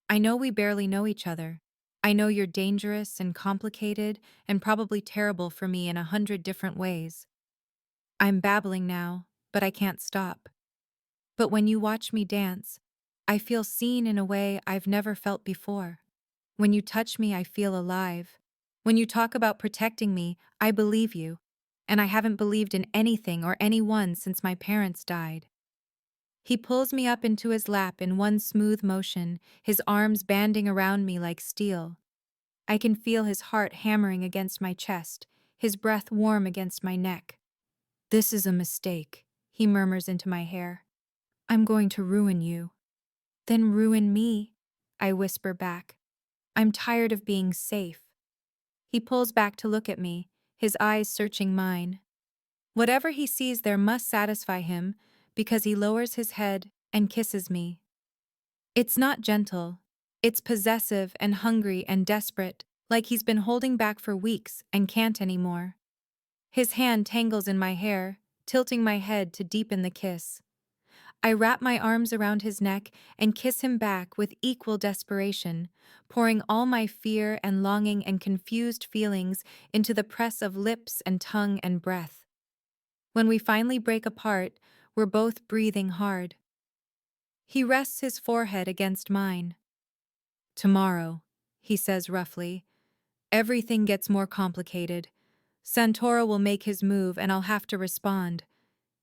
I know we barely know each other. I know you're dangerous and complicated and probably terrible for me in 100 different ways. I'm babbling now, but I can't stop. But when you watch me dance, I feel seen in a way I've never felt before. When you touch me, I feel alive. When you talk about protecting me, I believe you. And I haven't believed in anything or anyone since my parents died. He pulls me up into his lap in one smooth motion, his arms banding around me like steel. I can feel his heart hammering against my chest, his breath warm against my neck. This is a mistake, he murmurs into my hair. I'm going to ruin you. Then ruin me, I whisper back. I'm tired of being safe. He pulls back to look at me, his eyes searching mine. Whatever he sees there must satisfy him, because he lowers his head and kisses me. It's not gentle. It's possessive and hungry and desperate, like he's been holding back for weeks and can't anymore. His hand tangles in my hair, tilting my head to deepen the kiss. I wrap my arms around his neck and kiss him back with equal desperation, pouring all my fear and longing and confused feelings into the press of lips and tongue and breath. When we finally break apart, we're both breathing hard. He rests his forehead against mine. Tomorrow, he says roughly, everything gets more complicated. Santoro will make his move and I'll have to respond.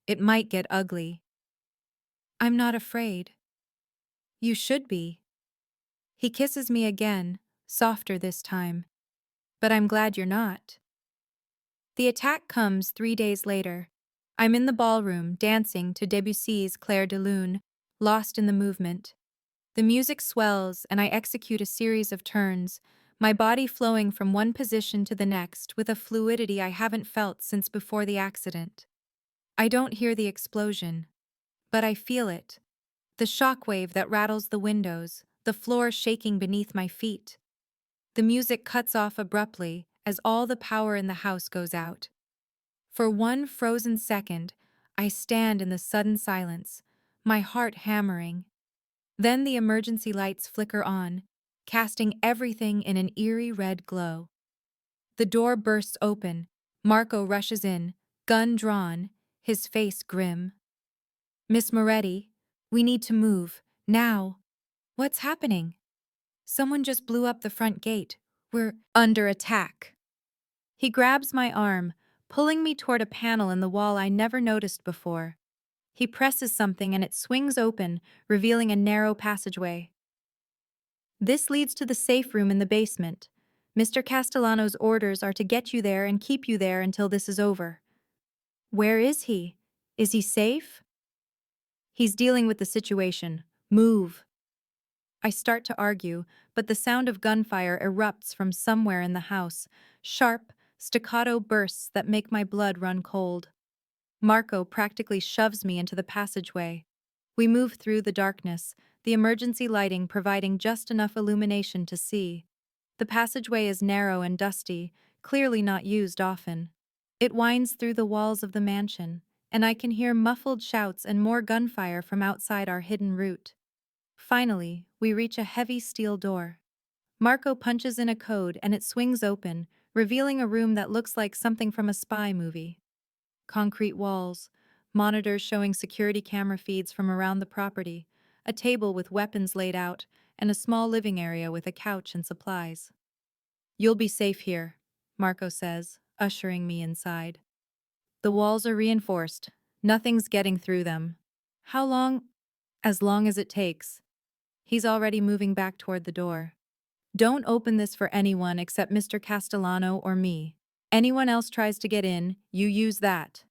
It might get ugly. I'm not afraid. You should be. He kisses me again, softer this time. But I'm glad you're not. The attack comes 3 days later. I'm in the ballroom, dancing to Debussy's Clair de Lune, lost in the movement. The music swells and I execute a series of turns, my body flowing from one position to the next with a fluidity I haven't felt since before the accident. I don't hear the explosion, but I feel it. The shockwave that rattles the windows, the floor shaking beneath my feet. The music cuts off abruptly as all the power in the house goes out. For one frozen second, I stand in the sudden silence, my heart hammering. Then the emergency lights flicker on, casting everything in an eerie red glow. The door bursts open. Marco rushes in, gun drawn, his face grim. Miss Moretti, we need to move, now. What's happening? Someone just blew up the front gate. We're under attack. He grabs my arm, pulling me toward a panel in the wall I never noticed before. He presses something and it swings open, revealing a narrow passageway. This leads to the safe room in the basement. Mr. Castellano's orders are to get you there and keep you there until this is over. Where is he? Is he safe? He's dealing with the situation. Move. I start to argue, but the sound of gunfire erupts from somewhere in the house, sharp, staccato bursts that make my blood run cold. Marco practically shoves me into the passageway. We move through the darkness, the emergency lighting providing just enough illumination to see. The passageway is narrow and dusty, clearly not used often. It winds through the walls of the mansion, and I can hear muffled shouts and more gunfire from outside our hidden route. Finally, we reach a heavy steel door. Marco punches in a code and it swings open, revealing a room that looks like something from a spy movie. Concrete walls, monitors showing security camera feeds from around the property, a table with weapons laid out, and a small living area with a couch and supplies. "You'll be safe here," Marco says, ushering me inside. "The walls are reinforced. Nothing's getting through them." "How long?" "As long as it takes." He's already moving back toward the door. "Don't open this for anyone except Mr. Castellano or me. Anyone else tries to get in, you use that."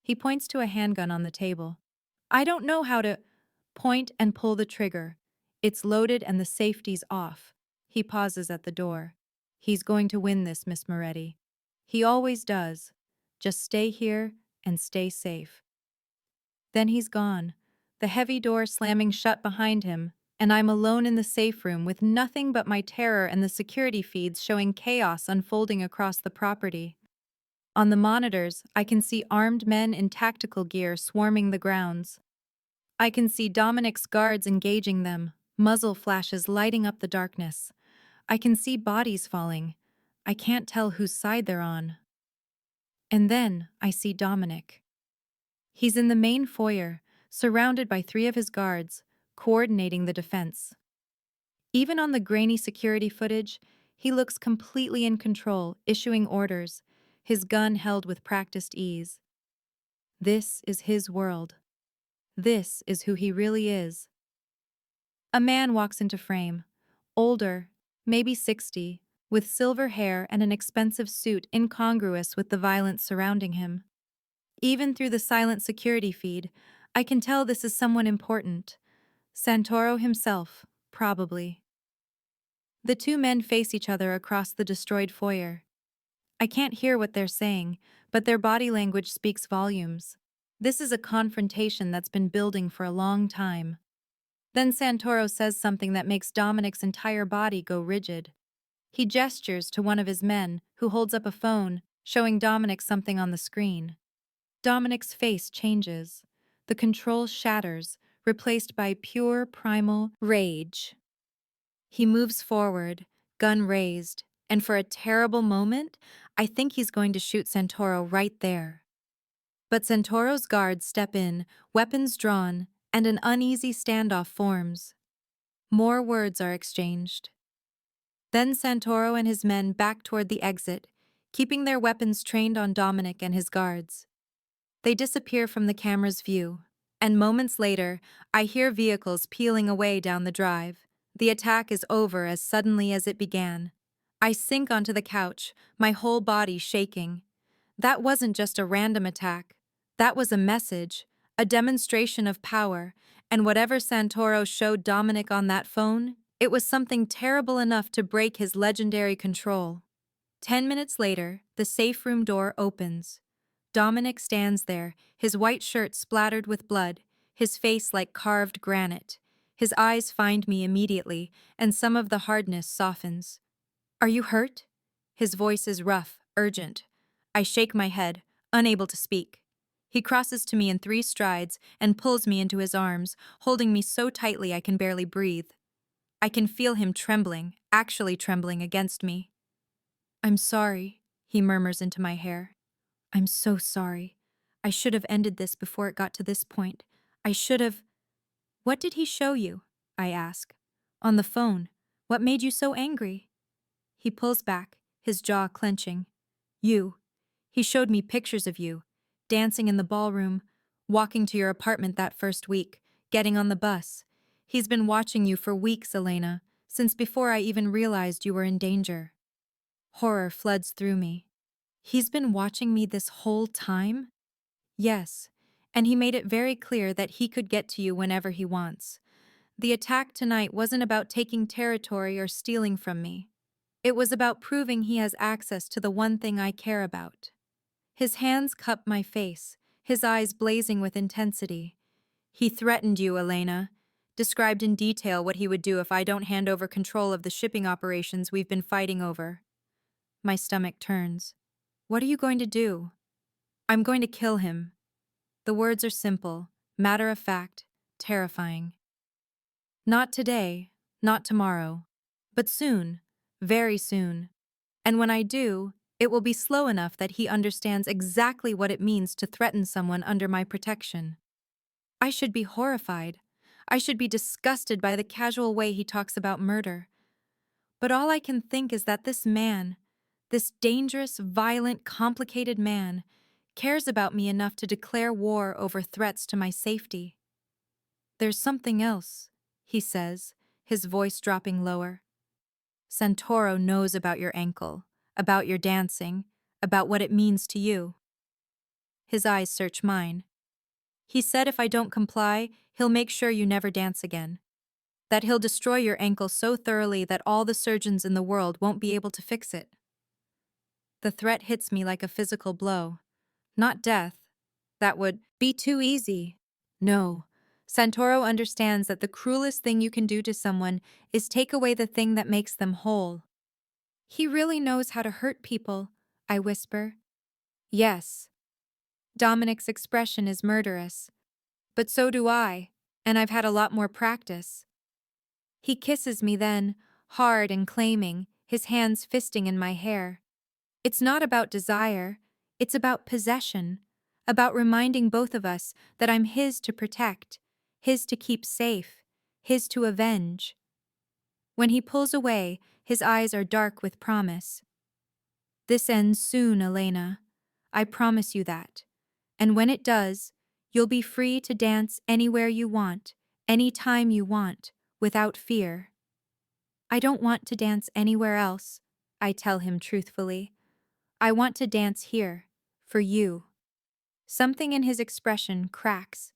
He points to a handgun on the table. "I don't know how to—" Point and pull the trigger. It's loaded and the safety's off. He pauses at the door. "He's going to win this, Miss Moretti. He always does. Just stay here and stay safe." Then he's gone, the heavy door slamming shut behind him, and I'm alone in the safe room with nothing but my terror and the security feeds showing chaos unfolding across the property. On the monitors, I can see armed men in tactical gear swarming the grounds. I can see Dominic's guards engaging them, muzzle flashes lighting up the darkness. I can see bodies falling. I can't tell whose side they're on. And then I see Dominic. He's in the main foyer, surrounded by 3 of his guards, coordinating the defense. Even on the grainy security footage, he looks completely in control, issuing orders, his gun held with practiced ease. This is his world. This is who he really is. A man walks into frame, older, maybe 60, with silver hair and an expensive suit incongruous with the violence surrounding him. Even through the silent security feed, I can tell this is someone important. Santoro himself, probably. The 2 men face each other across the destroyed foyer. I can't hear what they're saying, but their body language speaks volumes. This is a confrontation that's been building for a long time. Then Santoro says something that makes Dominic's entire body go rigid. He gestures to one of his men, who holds up a phone, showing Dominic something on the screen. Dominic's face changes. The control shatters, replaced by pure primal rage. He moves forward, gun raised, and for a terrible moment, I think he's going to shoot Santoro right there. But Santoro's guards step in, weapons drawn, and an uneasy standoff forms. More words are exchanged. Then Santoro and his men back toward the exit, keeping their weapons trained on Dominic and his guards. They disappear from the camera's view, and moments later, I hear vehicles peeling away down the drive. The attack is over as suddenly as it began. I sink onto the couch, my whole body shaking. That wasn't just a random attack. That was a message, a demonstration of power, and whatever Santoro showed Dominic on that phone, it was something terrible enough to break his legendary control. 10 minutes later, the safe room door opens. Dominic stands there, his white shirt splattered with blood, his face like carved granite. His eyes find me immediately, and some of the hardness softens. "Are you hurt?" His voice is rough, urgent. I shake my head, unable to speak. He crosses to me in 3 strides and pulls me into his arms, holding me so tightly I can barely breathe. I can feel him trembling, actually trembling against me. "I'm sorry," he murmurs into my hair. "I'm so sorry. I should have ended this before it got to this point. I should have—" "What did he show you?" I ask. "On the phone. What made you so angry?" He pulls back, his jaw clenching. "You. He showed me pictures of you, dancing in the ballroom, walking to your apartment that first week, getting on the bus. He's been watching you for weeks, Elena, since before I even realized you were in danger." Horror floods through me. He's been watching me this whole time? Yes, and he made it very clear that he could get to you whenever he wants. The attack tonight wasn't about taking territory or stealing from me. It was about proving he has access to the one thing I care about. His hands cup my face, his eyes blazing with intensity. "He threatened you, Elena. Described in detail what he would do if I don't hand over control of the shipping operations we've been fighting over." My stomach turns. "What are you going to do?" "I'm going to kill him." The words are simple, matter of fact, terrifying. Not today, not tomorrow, but soon, very soon. And when I do, it will be slow enough that he understands exactly what it means to threaten someone under my protection. I should be horrified. I should be disgusted by the casual way he talks about murder. But all I can think is that this man, this dangerous, violent, complicated man, cares about me enough to declare war over threats to my safety. There's something else, he says, his voice dropping lower. Santoro knows about your ankle, about your dancing, about what it means to you. His eyes search mine. He said if I don't comply, he'll make sure you never dance again. That he'll destroy your ankle so thoroughly that all the surgeons in the world won't be able to fix it. The threat hits me like a physical blow. Not death. That would be too easy. No. Santoro understands that the cruelest thing you can do to someone is take away the thing that makes them whole. He really knows how to hurt people, I whisper. Yes. Dominic's expression is murderous. But so do I, and I've had a lot more practice. He kisses me then, hard and claiming, his hands fisting in my hair. It's not about desire, it's about possession, about reminding both of us that I'm his to protect, his to keep safe, his to avenge. When he pulls away, his eyes are dark with promise. This ends soon, Elena. I promise you that. And when it does, you'll be free to dance anywhere you want, any time you want, without fear. I don't want to dance anywhere else, I tell him truthfully. I want to dance here, for you. Something in his expression cracks.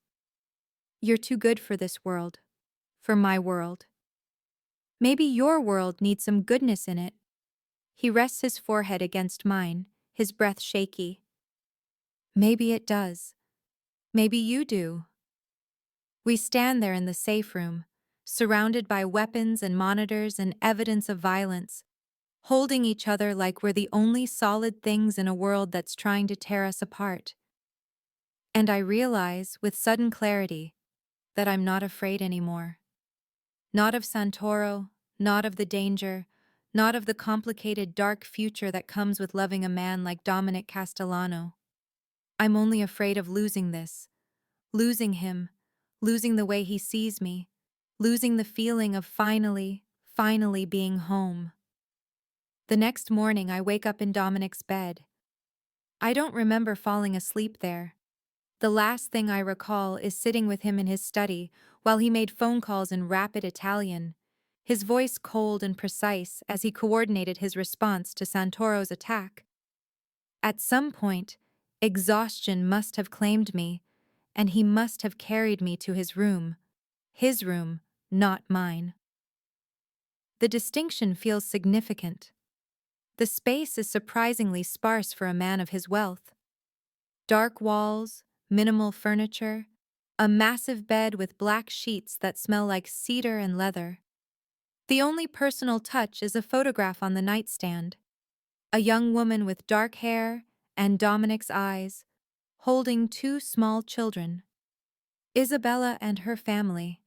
You're too good for this world, for my world. Maybe your world needs some goodness in it. He rests his forehead against mine, his breath shaky. Maybe it does. Maybe you do. We stand there in the safe room, surrounded by weapons and monitors and evidence of violence, holding each other like we're the only solid things in a world that's trying to tear us apart. And I realize, with sudden clarity, that I'm not afraid anymore. Not of Santoro, not of the danger, not of the complicated dark future that comes with loving a man like Dominic Castellano. I'm only afraid of losing this, losing him, losing the way he sees me, losing the feeling of finally being home. The next morning I wake up in Dominic's bed. I don't remember falling asleep there. The last thing I recall is sitting with him in his study while he made phone calls in rapid Italian, his voice cold and precise as he coordinated his response to Santoro's attack. At some point, exhaustion must have claimed me, and he must have carried me to his room, not mine. The distinction feels significant. The space is surprisingly sparse for a man of his wealth. Dark walls, minimal furniture, a massive bed with black sheets that smell like cedar and leather. The only personal touch is a photograph on the nightstand. A young woman with dark hair and Dominic's eyes, holding two small children. Isabella and her family.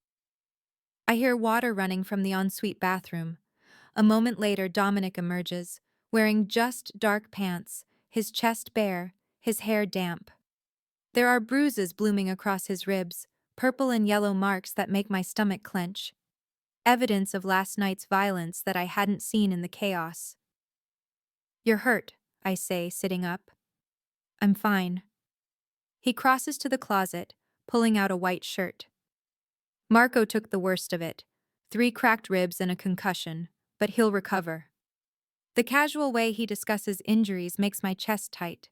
I hear water running from the ensuite bathroom. A moment later, Dominic emerges, wearing just dark pants, his chest bare, his hair damp. There are bruises blooming across his ribs, purple and yellow marks that make my stomach clench. Evidence of last night's violence that I hadn't seen in the chaos. You're hurt, I say, sitting up. I'm fine. He crosses to the closet, pulling out a white shirt. Marco took the worst of it, 3 cracked ribs and a concussion, but he'll recover. The casual way he discusses injuries makes my chest tight.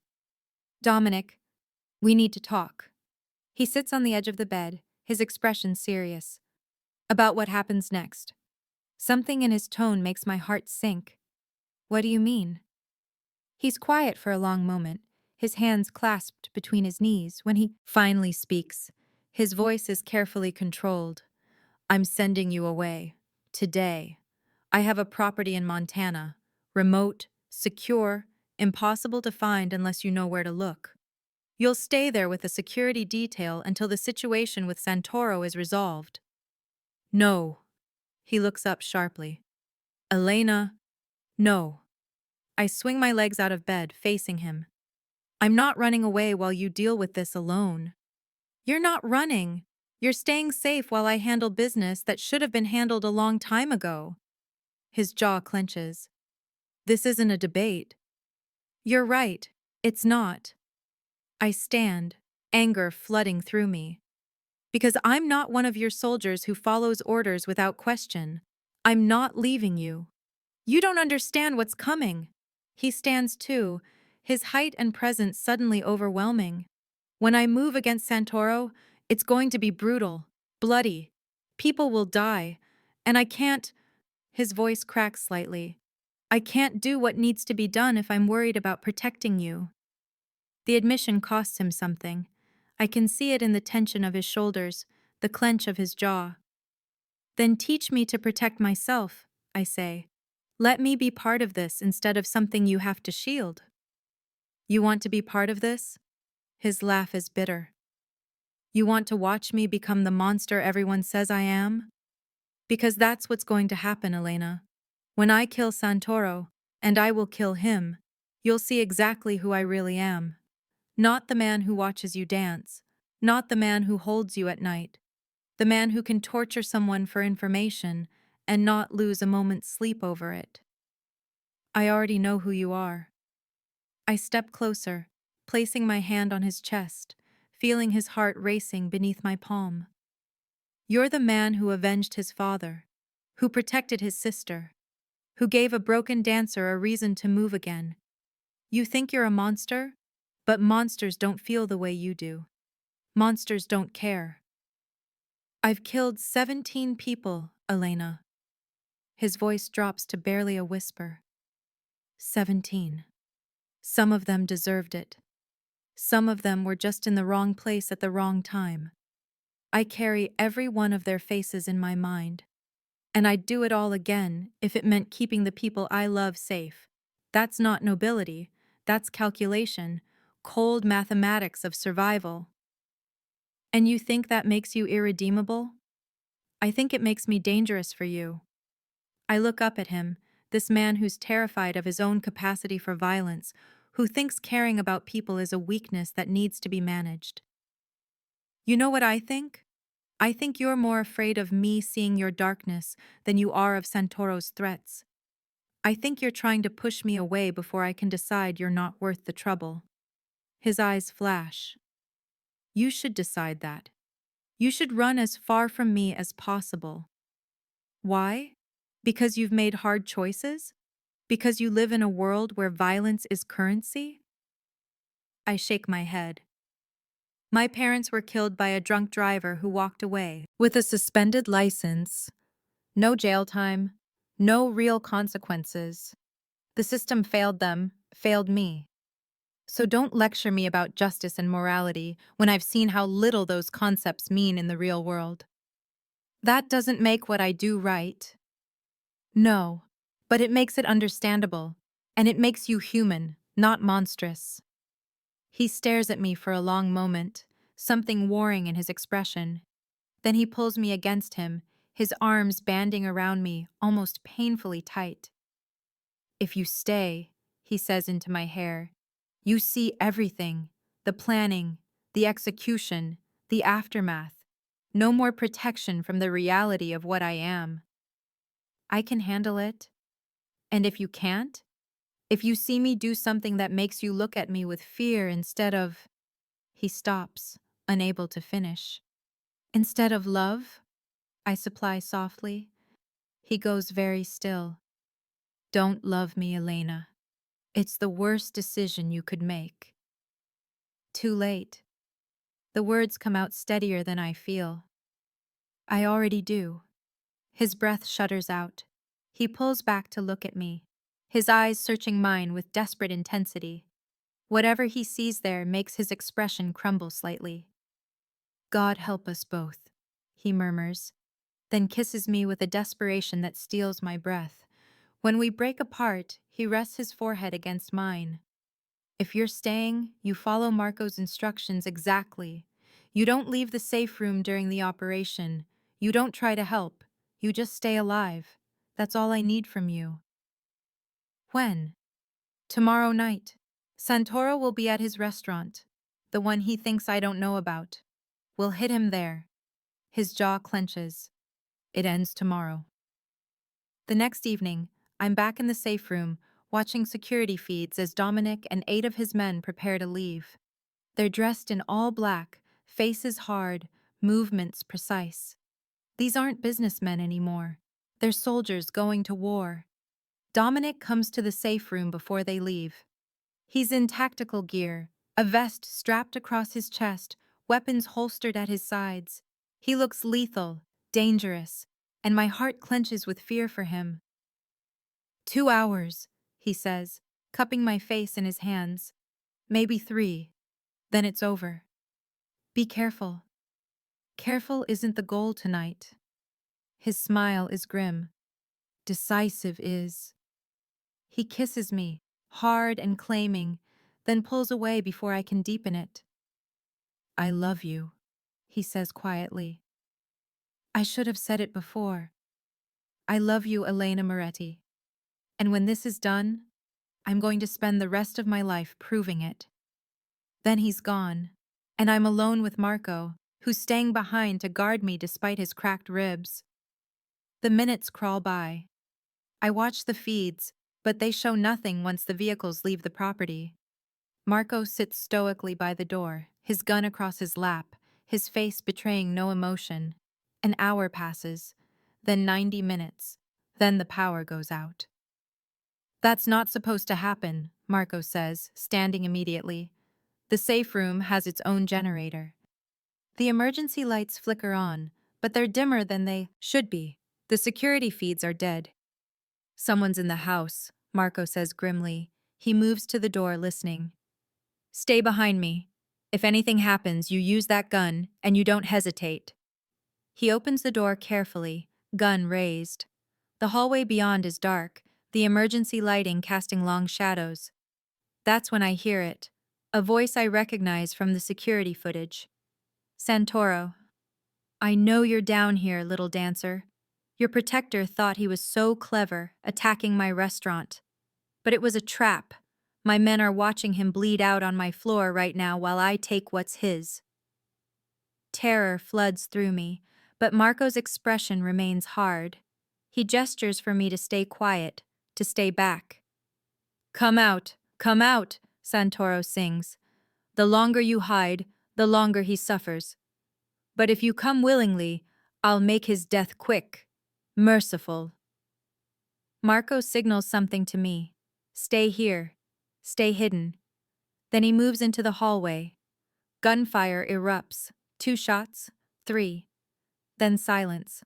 Dominic, we need to talk. He sits on the edge of the bed, his expression serious. About what happens next. Something in his tone makes my heart sink. What do you mean? He's quiet for a long moment, his hands clasped between his knees. When he finally speaks, his voice is carefully controlled. I'm sending you away. Today. I have a property in Montana. Remote, secure, impossible to find unless you know where to look. You'll stay there with a security detail until the situation with Santoro is resolved. No. He looks up sharply. Elena, no. I swing my legs out of bed, facing him. I'm not running away while you deal with this alone. You're not running. You're staying safe while I handle business that should have been handled a long time ago. His jaw clenches. This isn't a debate. You're right. It's not. I stand, anger flooding through me. Because I'm not one of your soldiers who follows orders without question. I'm not leaving you. You don't understand what's coming. He stands too, his height and presence suddenly overwhelming. When I move against Santoro, it's going to be brutal, bloody. People will die, and I can't. His voice cracks slightly. I can't do what needs to be done if I'm worried about protecting you. The admission costs him something. I can see it in the tension of his shoulders, the clench of his jaw. Then teach me to protect myself, I say. Let me be part of this instead of something you have to shield. You want to be part of this? His laugh is bitter. You want to watch me become the monster everyone says I am? Because that's what's going to happen, Elena. When I kill Santoro, and I will kill him, you'll see exactly who I really am. Not the man who watches you dance, not the man who holds you at night, the man who can torture someone for information and not lose a moment's sleep over it. I already know who you are. I step closer, placing my hand on his chest, feeling his heart racing beneath my palm. You're the man who avenged his father, who protected his sister, who gave a broken dancer a reason to move again. You think you're a monster? But monsters don't feel the way you do. Monsters don't care. I've killed 17 people, Elena. His voice drops to barely a whisper. 17. Some of them deserved it. Some of them were just in the wrong place at the wrong time. I carry every one of their faces in my mind. And I'd do it all again if it meant keeping the people I love safe. That's not nobility. That's calculation, cold mathematics of survival. And you think that makes you irredeemable? I think it makes me dangerous for you. I look up at him, this man who's terrified of his own capacity for violence, who thinks caring about people is a weakness that needs to be managed. You know what I think? I think you're more afraid of me seeing your darkness than you are of Santoro's threats. I think you're trying to push me away before I can decide you're not worth the trouble. His eyes flash. You should decide that. You should run as far from me as possible. Why? Because you've made hard choices? Because you live in a world where violence is currency? I shake my head. My parents were killed by a drunk driver who walked away with a suspended license. No jail time, no real consequences. The system failed them, failed me. So don't lecture me about justice and morality when I've seen how little those concepts mean in the real world. That doesn't make what I do right. No, but it makes it understandable, and it makes you human, not monstrous. He stares at me for a long moment, something warring in his expression. Then he pulls me against him, his arms banding around me, almost painfully tight. If you stay, he says into my hair, you see everything, the planning, the execution, the aftermath. No more protection from the reality of what I am. I can handle it. And if you can't, if you see me do something that makes you look at me with fear instead of... He stops, unable to finish. Instead of love, I supply softly. He goes very still. Don't love me, Elena. It's the worst decision you could make. Too late. The words come out steadier than I feel. I already do. His breath shudders out. He pulls back to look at me, his eyes searching mine with desperate intensity. Whatever he sees there makes his expression crumble slightly. God help us both, he murmurs, then kisses me with a desperation that steals my breath. When we break apart, he rests his forehead against mine. If you're staying, you follow Marco's instructions exactly. You don't leave the safe room during the operation. You don't try to help. You just stay alive. That's all I need from you. When? Tomorrow night. Santoro will be at his restaurant. The one he thinks I don't know about. We'll hit him there. His jaw clenches. It ends tomorrow. The next evening, I'm back in the safe room, watching security feeds as Dominic and 8 of his men prepare to leave. They're dressed in all black, faces hard, movements precise. These aren't businessmen anymore. They're soldiers going to war. Dominic comes to the safe room before they leave. He's in tactical gear, a vest strapped across his chest, weapons holstered at his sides. He looks lethal, dangerous, and my heart clenches with fear for him. 2 hours, he says, cupping my face in his hands. Maybe 3. Then it's over. Be careful. Careful isn't the goal tonight. His smile is grim. Decisive is. He kisses me, hard and claiming, then pulls away before I can deepen it. I love you, he says quietly. I should have said it before. I love you, Elena Moretti. And when this is done, I'm going to spend the rest of my life proving it. Then he's gone, and I'm alone with Marco, who's staying behind to guard me despite his cracked ribs. The minutes crawl by. I watch the feeds, but they show nothing once the vehicles leave the property. Marco sits stoically by the door, his gun across his lap, his face betraying no emotion. An hour passes, then 90 minutes, then the power goes out. That's not supposed to happen, Marco says, standing immediately. The safe room has its own generator. The emergency lights flicker on, but they're dimmer than they should be. The security feeds are dead. Someone's in the house, Marco says grimly. He moves to the door, listening. Stay behind me. If anything happens, you use that gun, and you don't hesitate. He opens the door carefully, gun raised. The hallway beyond is dark, the emergency lighting casting long shadows. That's when I hear it, a voice I recognize from the security footage. Santoro. I know you're down here, little dancer. Your protector thought he was so clever, attacking my restaurant. But it was a trap. My men are watching him bleed out on my floor right now while I take what's his. Terror floods through me, but Marco's expression remains hard. He gestures for me to stay quiet, to stay back. Come out, Santoro sings. The longer you hide, the longer he suffers. But if you come willingly, I'll make his death quick, merciful. Marco signals something to me. Stay here. Stay hidden. Then he moves into the hallway. Gunfire erupts. 2 shots, 3. Then silence.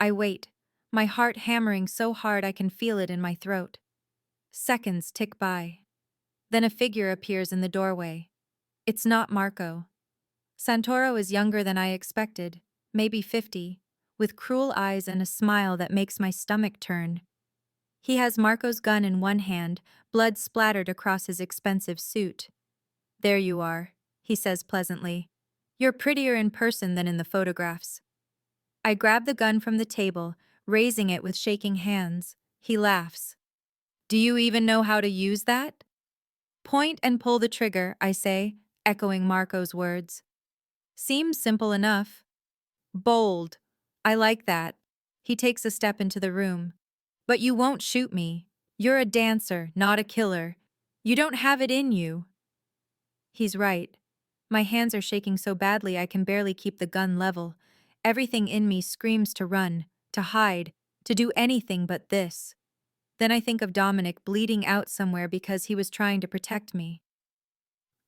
I wait, my heart hammering so hard I can feel it in my throat. Seconds tick by. Then a figure appears in the doorway. It's not Marco. Santoro is younger than I expected, maybe 50, with cruel eyes and a smile that makes my stomach turn. He has Marco's gun in one hand, blood splattered across his expensive suit. There you are, he says pleasantly. You're prettier in person than in the photographs. I grab the gun from the table, raising it with shaking hands. He laughs. Do you even know how to use that? Point and pull the trigger, I say, echoing Marco's words. Seems simple enough. Bold. I like that. He takes a step into the room. But you won't shoot me. You're a dancer, not a killer. You don't have it in you. He's right. My hands are shaking so badly I can barely keep the gun level. Everything in me screams to run, to hide, to do anything but this. Then I think of Dominic bleeding out somewhere because he was trying to protect me.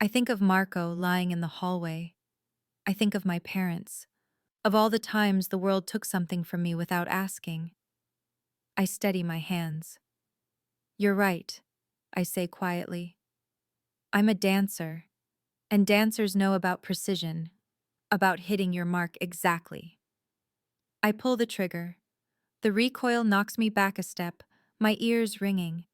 I think of Marco lying in the hallway. I think of my parents, of all the times the world took something from me without asking. I steady my hands. You're right, I say quietly. I'm a dancer, and dancers know about precision, about hitting your mark exactly. I pull the trigger. The recoil knocks me back a step, my ears ringing.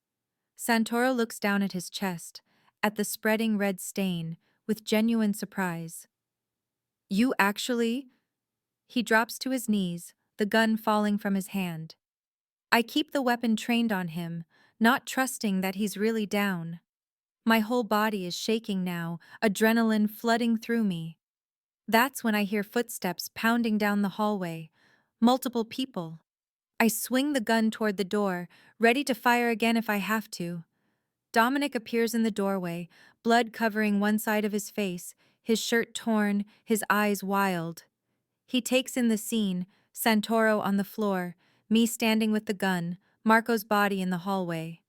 Santoro looks down at his chest, at the spreading red stain with genuine surprise. You actually? He drops to his knees, the gun falling from his hand. I keep the weapon trained on him, not trusting that he's really down. My whole body is shaking now, adrenaline flooding through me. That's when I hear footsteps pounding down the hallway. Multiple people. I swing the gun toward the door, ready to fire again if I have to. Dominic appears in the doorway, blood covering one side of his face, his shirt torn, his eyes wild. He takes in the scene, Santoro on the floor, me standing with the gun, Marco's body in the hallway.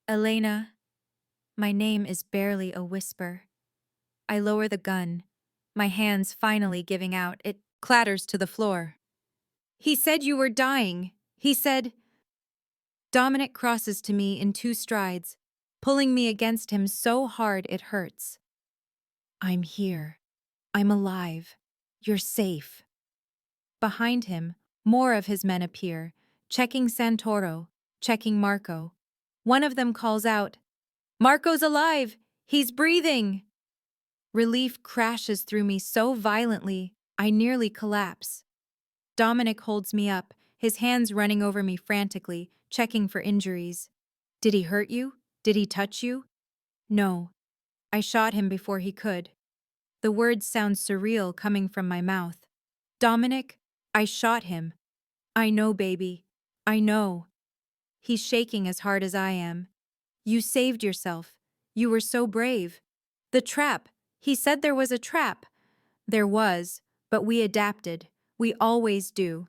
Elena. My name is barely a whisper. I lower the gun, my hands finally giving out. It clatters to the floor. He said you were dying. He said. Dominic crosses to me in 2 strides, pulling me against him so hard it hurts. I'm here. I'm alive. You're safe. Behind him, more of his men appear, checking Santoro, checking Marco. One of them calls out, "Marco's alive! He's breathing!" Relief crashes through me so violently, I nearly collapse. Dominic holds me up, his hands running over me frantically, checking for injuries. Did he hurt you? Did he touch you? No. I shot him before he could. The words sound surreal coming from my mouth. Dominic, I shot him. I know, baby. I know. He's shaking as hard as I am. You saved yourself. You were so brave. The trap. He said there was a trap. There was, but we adapted. We always do.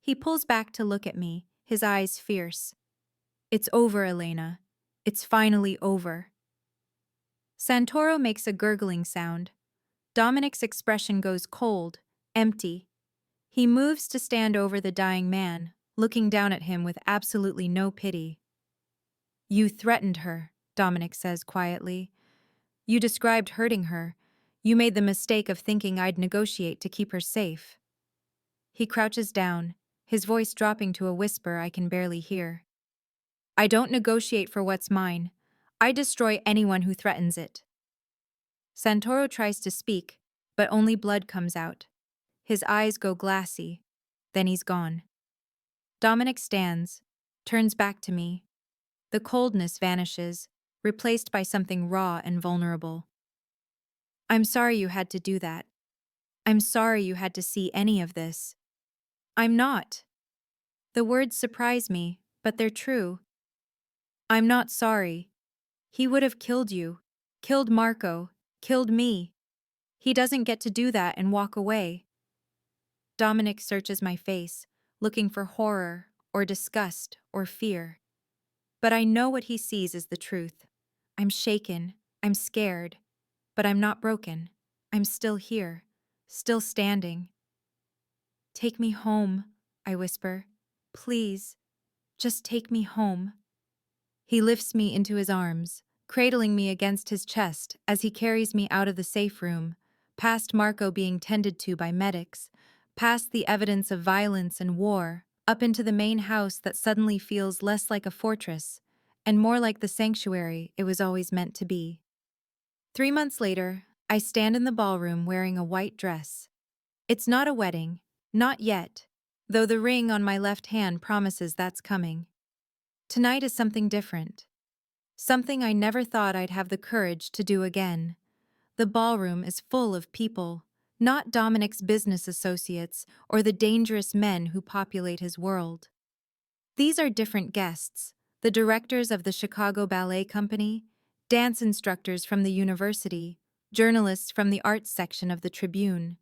He pulls back to look at me, his eyes fierce. It's over, Elena. It's finally over. Santoro makes a gurgling sound. Dominic's expression goes cold, empty. He moves to stand over the dying man, looking down at him with absolutely no pity. You threatened her, Dominic says quietly. You described hurting her. You made the mistake of thinking I'd negotiate to keep her safe. He crouches down, his voice dropping to a whisper I can barely hear. I don't negotiate for what's mine. I destroy anyone who threatens it. Santoro tries to speak, but only blood comes out. His eyes go glassy. Then he's gone. Dominic stands, turns back to me. The coldness vanishes, replaced by something raw and vulnerable. I'm sorry you had to do that. I'm sorry you had to see any of this. I'm not. The words surprise me, but they're true. I'm not sorry. He would have killed you, killed Marco, killed me. He doesn't get to do that and walk away. Dominic searches my face, looking for horror or disgust or fear. But I know what he sees is the truth. I'm shaken, I'm scared, but I'm not broken. I'm still here, still standing. Take me home, I whisper. Please, just take me home. He lifts me into his arms, cradling me against his chest as he carries me out of the safe room, past Marco being tended to by medics, past the evidence of violence and war, up into the main house that suddenly feels less like a fortress and more like the sanctuary it was always meant to be. 3 months later, I stand in the ballroom wearing a white dress. It's not a wedding, not yet, though the ring on my left hand promises that's coming. Tonight is something different. Something I never thought I'd have the courage to do again. The ballroom is full of people, not Dominic's business associates or the dangerous men who populate his world. These are different guests, the directors of the Chicago Ballet Company, dance instructors from the university, journalists from the arts section of the Tribune.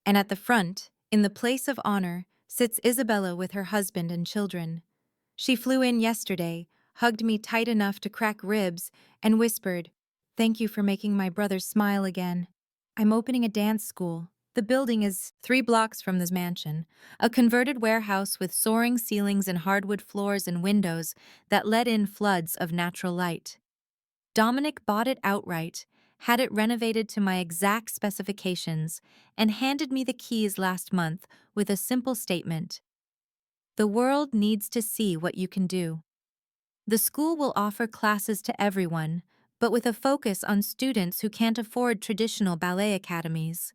And at the front, in the place of honor, sits Isabella with her husband and children. She flew in yesterday, hugged me tight enough to crack ribs, and whispered, "Thank you for making my brother smile again. I'm opening a dance school. The building is 3 blocks from this mansion, a converted warehouse with soaring ceilings and hardwood floors and windows that let in floods of natural light. Dominic bought it outright, had it renovated to my exact specifications, and handed me the keys last month with a simple statement. The world needs to see what you can do. The school will offer classes to everyone, but with a focus on students who can't afford traditional ballet academies.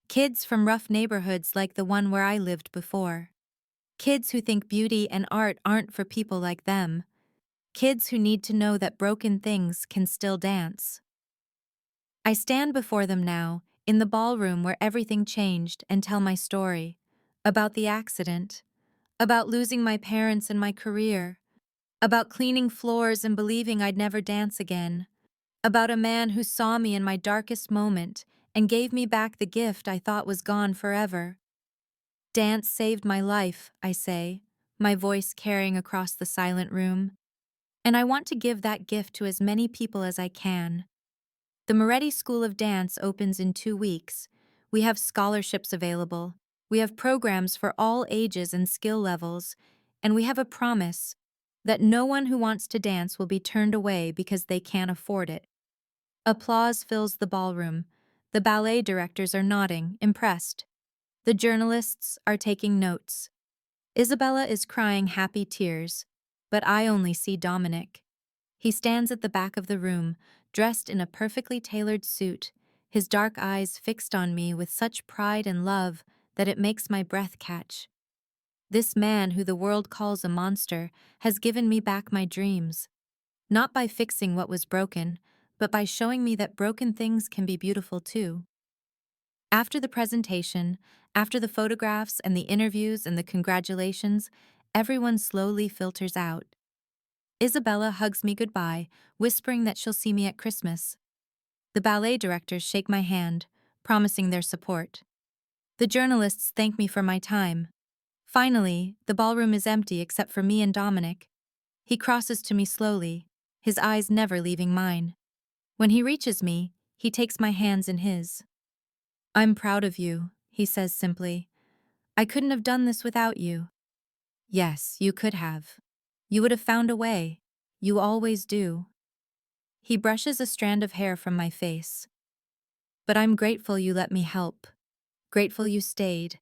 Kids from rough neighborhoods like the one where I lived before. Kids who think beauty and art aren't for people like them. Kids who need to know that broken things can still dance. I stand before them now, in the ballroom where everything changed, and tell my story. About the accident. About losing my parents and my career. About cleaning floors and believing I'd never dance again. About a man who saw me in my darkest moment and gave me back the gift I thought was gone forever. Dance saved my life, I say, my voice carrying across the silent room. And I want to give that gift to as many people as I can. The Moretti School of Dance opens in 2 weeks. We have scholarships available. We have programs for all ages and skill levels. And we have a promise that no one who wants to dance will be turned away because they can't afford it. Applause fills the ballroom. The ballet directors are nodding, impressed. The journalists are taking notes. Isabella is crying happy tears, but I only see Dominic. He stands at the back of the room, dressed in a perfectly tailored suit, his dark eyes fixed on me with such pride and love that it makes my breath catch. This man, who the world calls a monster, has given me back my dreams. Not by fixing what was broken, but by showing me that broken things can be beautiful too. After the presentation, after the photographs and the interviews and the congratulations, everyone slowly filters out. Isabella hugs me goodbye, whispering that she'll see me at Christmas. The ballet directors shake my hand, promising their support. The journalists thank me for my time. Finally, the ballroom is empty except for me and Dominic. He crosses to me slowly, his eyes never leaving mine. When he reaches me, he takes my hands in his. "I'm proud of you," he says simply. "I couldn't have done this without you." "Yes, you could have. You would have found a way. You always do." He brushes a strand of hair from my face. "But I'm grateful you let me help. Grateful you stayed.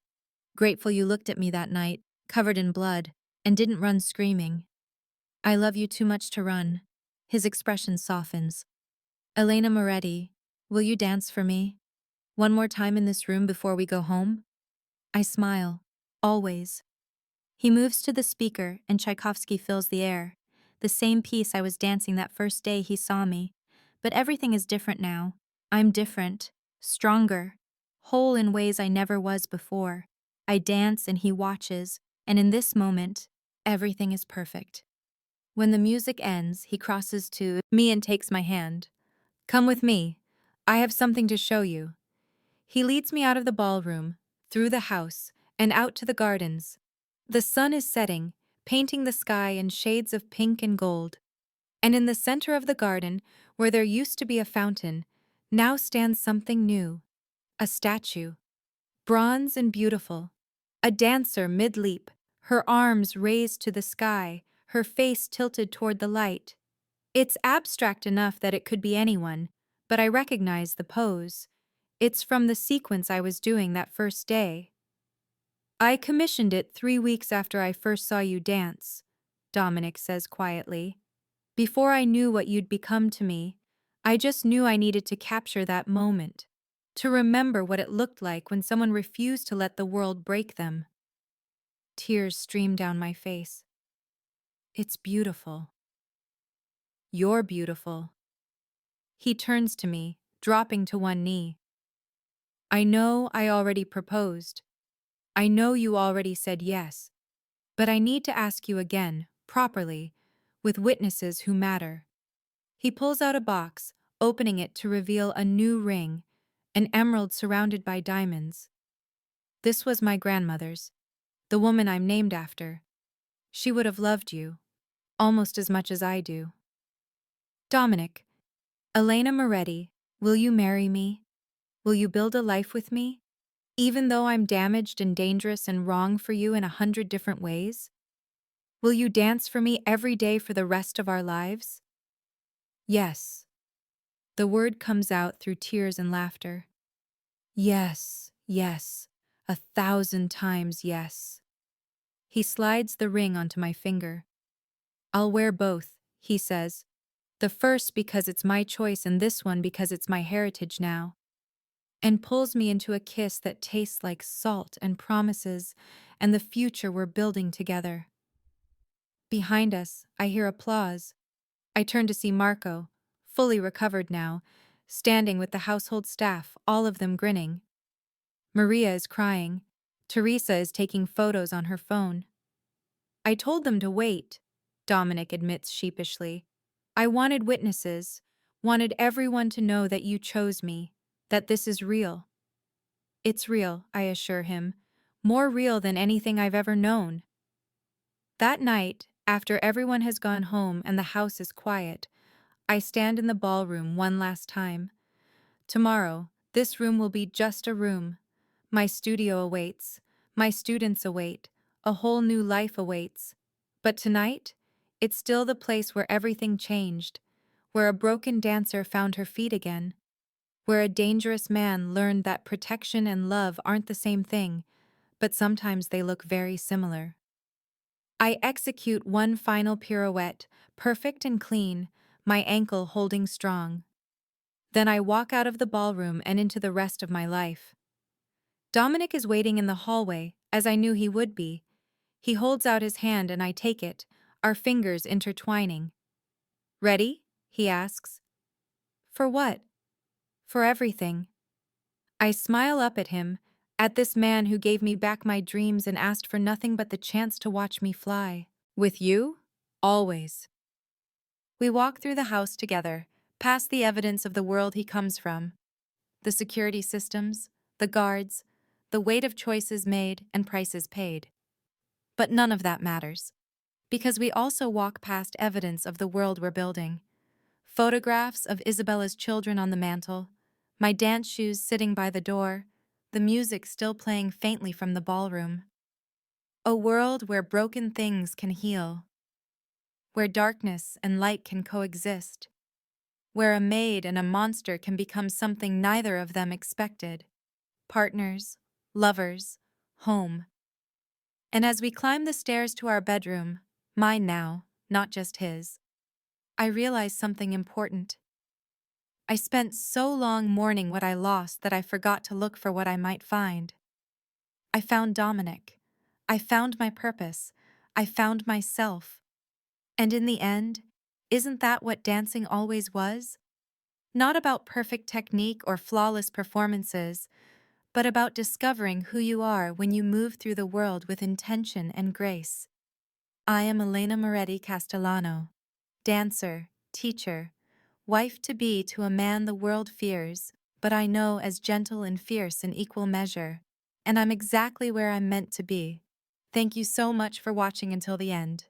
Grateful you looked at me that night, covered in blood, and didn't run screaming. I love you too much to run." His expression softens. "Elena Moretti, will you dance for me? One more time in this room before we go home?" I smile. "Always." He moves to the speaker and Tchaikovsky fills the air. The same piece I was dancing that first day he saw me. But everything is different now. I'm different, stronger, whole in ways I never was before. I dance and he watches, and in this moment, everything is perfect. When the music ends, he crosses to me and takes my hand. "Come with me. I have something to show you." He leads me out of the ballroom, through the house, and out to the gardens. The sun is setting, painting the sky in shades of pink and gold. And in the center of the garden, where there used to be a fountain, now stands something new. A statue. Bronze and beautiful. A dancer mid-leap, her arms raised to the sky, her face tilted toward the light. It's abstract enough that it could be anyone, but I recognize the pose. It's from the sequence I was doing that first day. "I commissioned it 3 weeks after I first saw you dance," Dominic says quietly. "Before I knew what you'd become to me, I just knew I needed to capture that moment, to remember what it looked like when someone refused to let the world break them." Tears stream down my face. "It's beautiful. You're beautiful." He turns to me, dropping to one knee. "I know I already proposed. I know you already said yes. But I need to ask you again, properly, with witnesses who matter." He pulls out a box, opening it to reveal a new ring, an emerald surrounded by diamonds. "This was my grandmother's, the woman I'm named after. She would have loved you, almost as much as I do." "Dominic, Elena Moretti, will you marry me? Will you build a life with me? Even though I'm damaged and dangerous and wrong for you in 100 different ways? Will you dance for me every day for the rest of our lives?" "Yes." The word comes out through tears and laughter. "Yes, yes, 1,000 times yes." He slides the ring onto my finger. "I'll wear both," he says, The first because it's my choice and this one because it's my heritage now. And pulls me into a kiss that tastes like salt and promises and the future we're building together. Behind us, I hear applause. I turn to see Marco, fully recovered now, standing with the household staff, all of them grinning. Maria is crying. Teresa is taking photos on her phone. I told them to wait, Dominic admits sheepishly. I wanted witnesses, wanted everyone to know that you chose me, that this is real. It's real, I assure him, more real than anything I've ever known. That night, after everyone has gone home and the house is quiet, I stand in the ballroom one last time. Tomorrow, this room will be just a room. My studio awaits, my students await, a whole new life awaits. But tonight, it's still the place where everything changed, where a broken dancer found her feet again, where a dangerous man learned that protection and love aren't the same thing, but sometimes they look very similar. I execute one final pirouette, perfect and clean, my ankle holding strong. Then I walk out of the ballroom and into the rest of my life. Dominic is waiting in the hallway, as I knew he would be. He holds out his hand and I take it, our fingers intertwining. Ready? He asks. For what? For everything. I smile up at him, at this man who gave me back my dreams and asked for nothing but the chance to watch me fly. With you? Always. We walk through the house together, past the evidence of the world he comes from. The security systems, the guards, the weight of choices made and prices paid. But none of that matters, because we also walk past evidence of the world we're building. Photographs of Isabella's children on the mantel, my dance shoes sitting by the door, the music still playing faintly from the ballroom. A world where broken things can heal, where darkness and light can coexist, where a maid and a monster can become something neither of them expected. Partners, lovers, home. And as we climb the stairs to our bedroom, mine now, not just his, I realize something important. I spent so long mourning what I lost that I forgot to look for what I might find. I found Dominic. I found my purpose. I found myself. And in the end, isn't that what dancing always was? Not about perfect technique or flawless performances, but about discovering who you are when you move through the world with intention and grace. I am Elena Moretti Castellano, dancer, teacher, wife-to-be to a man the world fears, but I know as gentle and fierce in equal measure, and I'm exactly where I'm meant to be. Thank you so much for watching until the end.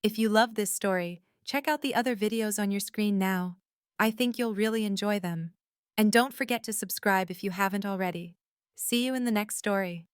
If you love this story, check out the other videos on your screen now. I think you'll really enjoy them. And don't forget to subscribe if you haven't already. See you in the next story.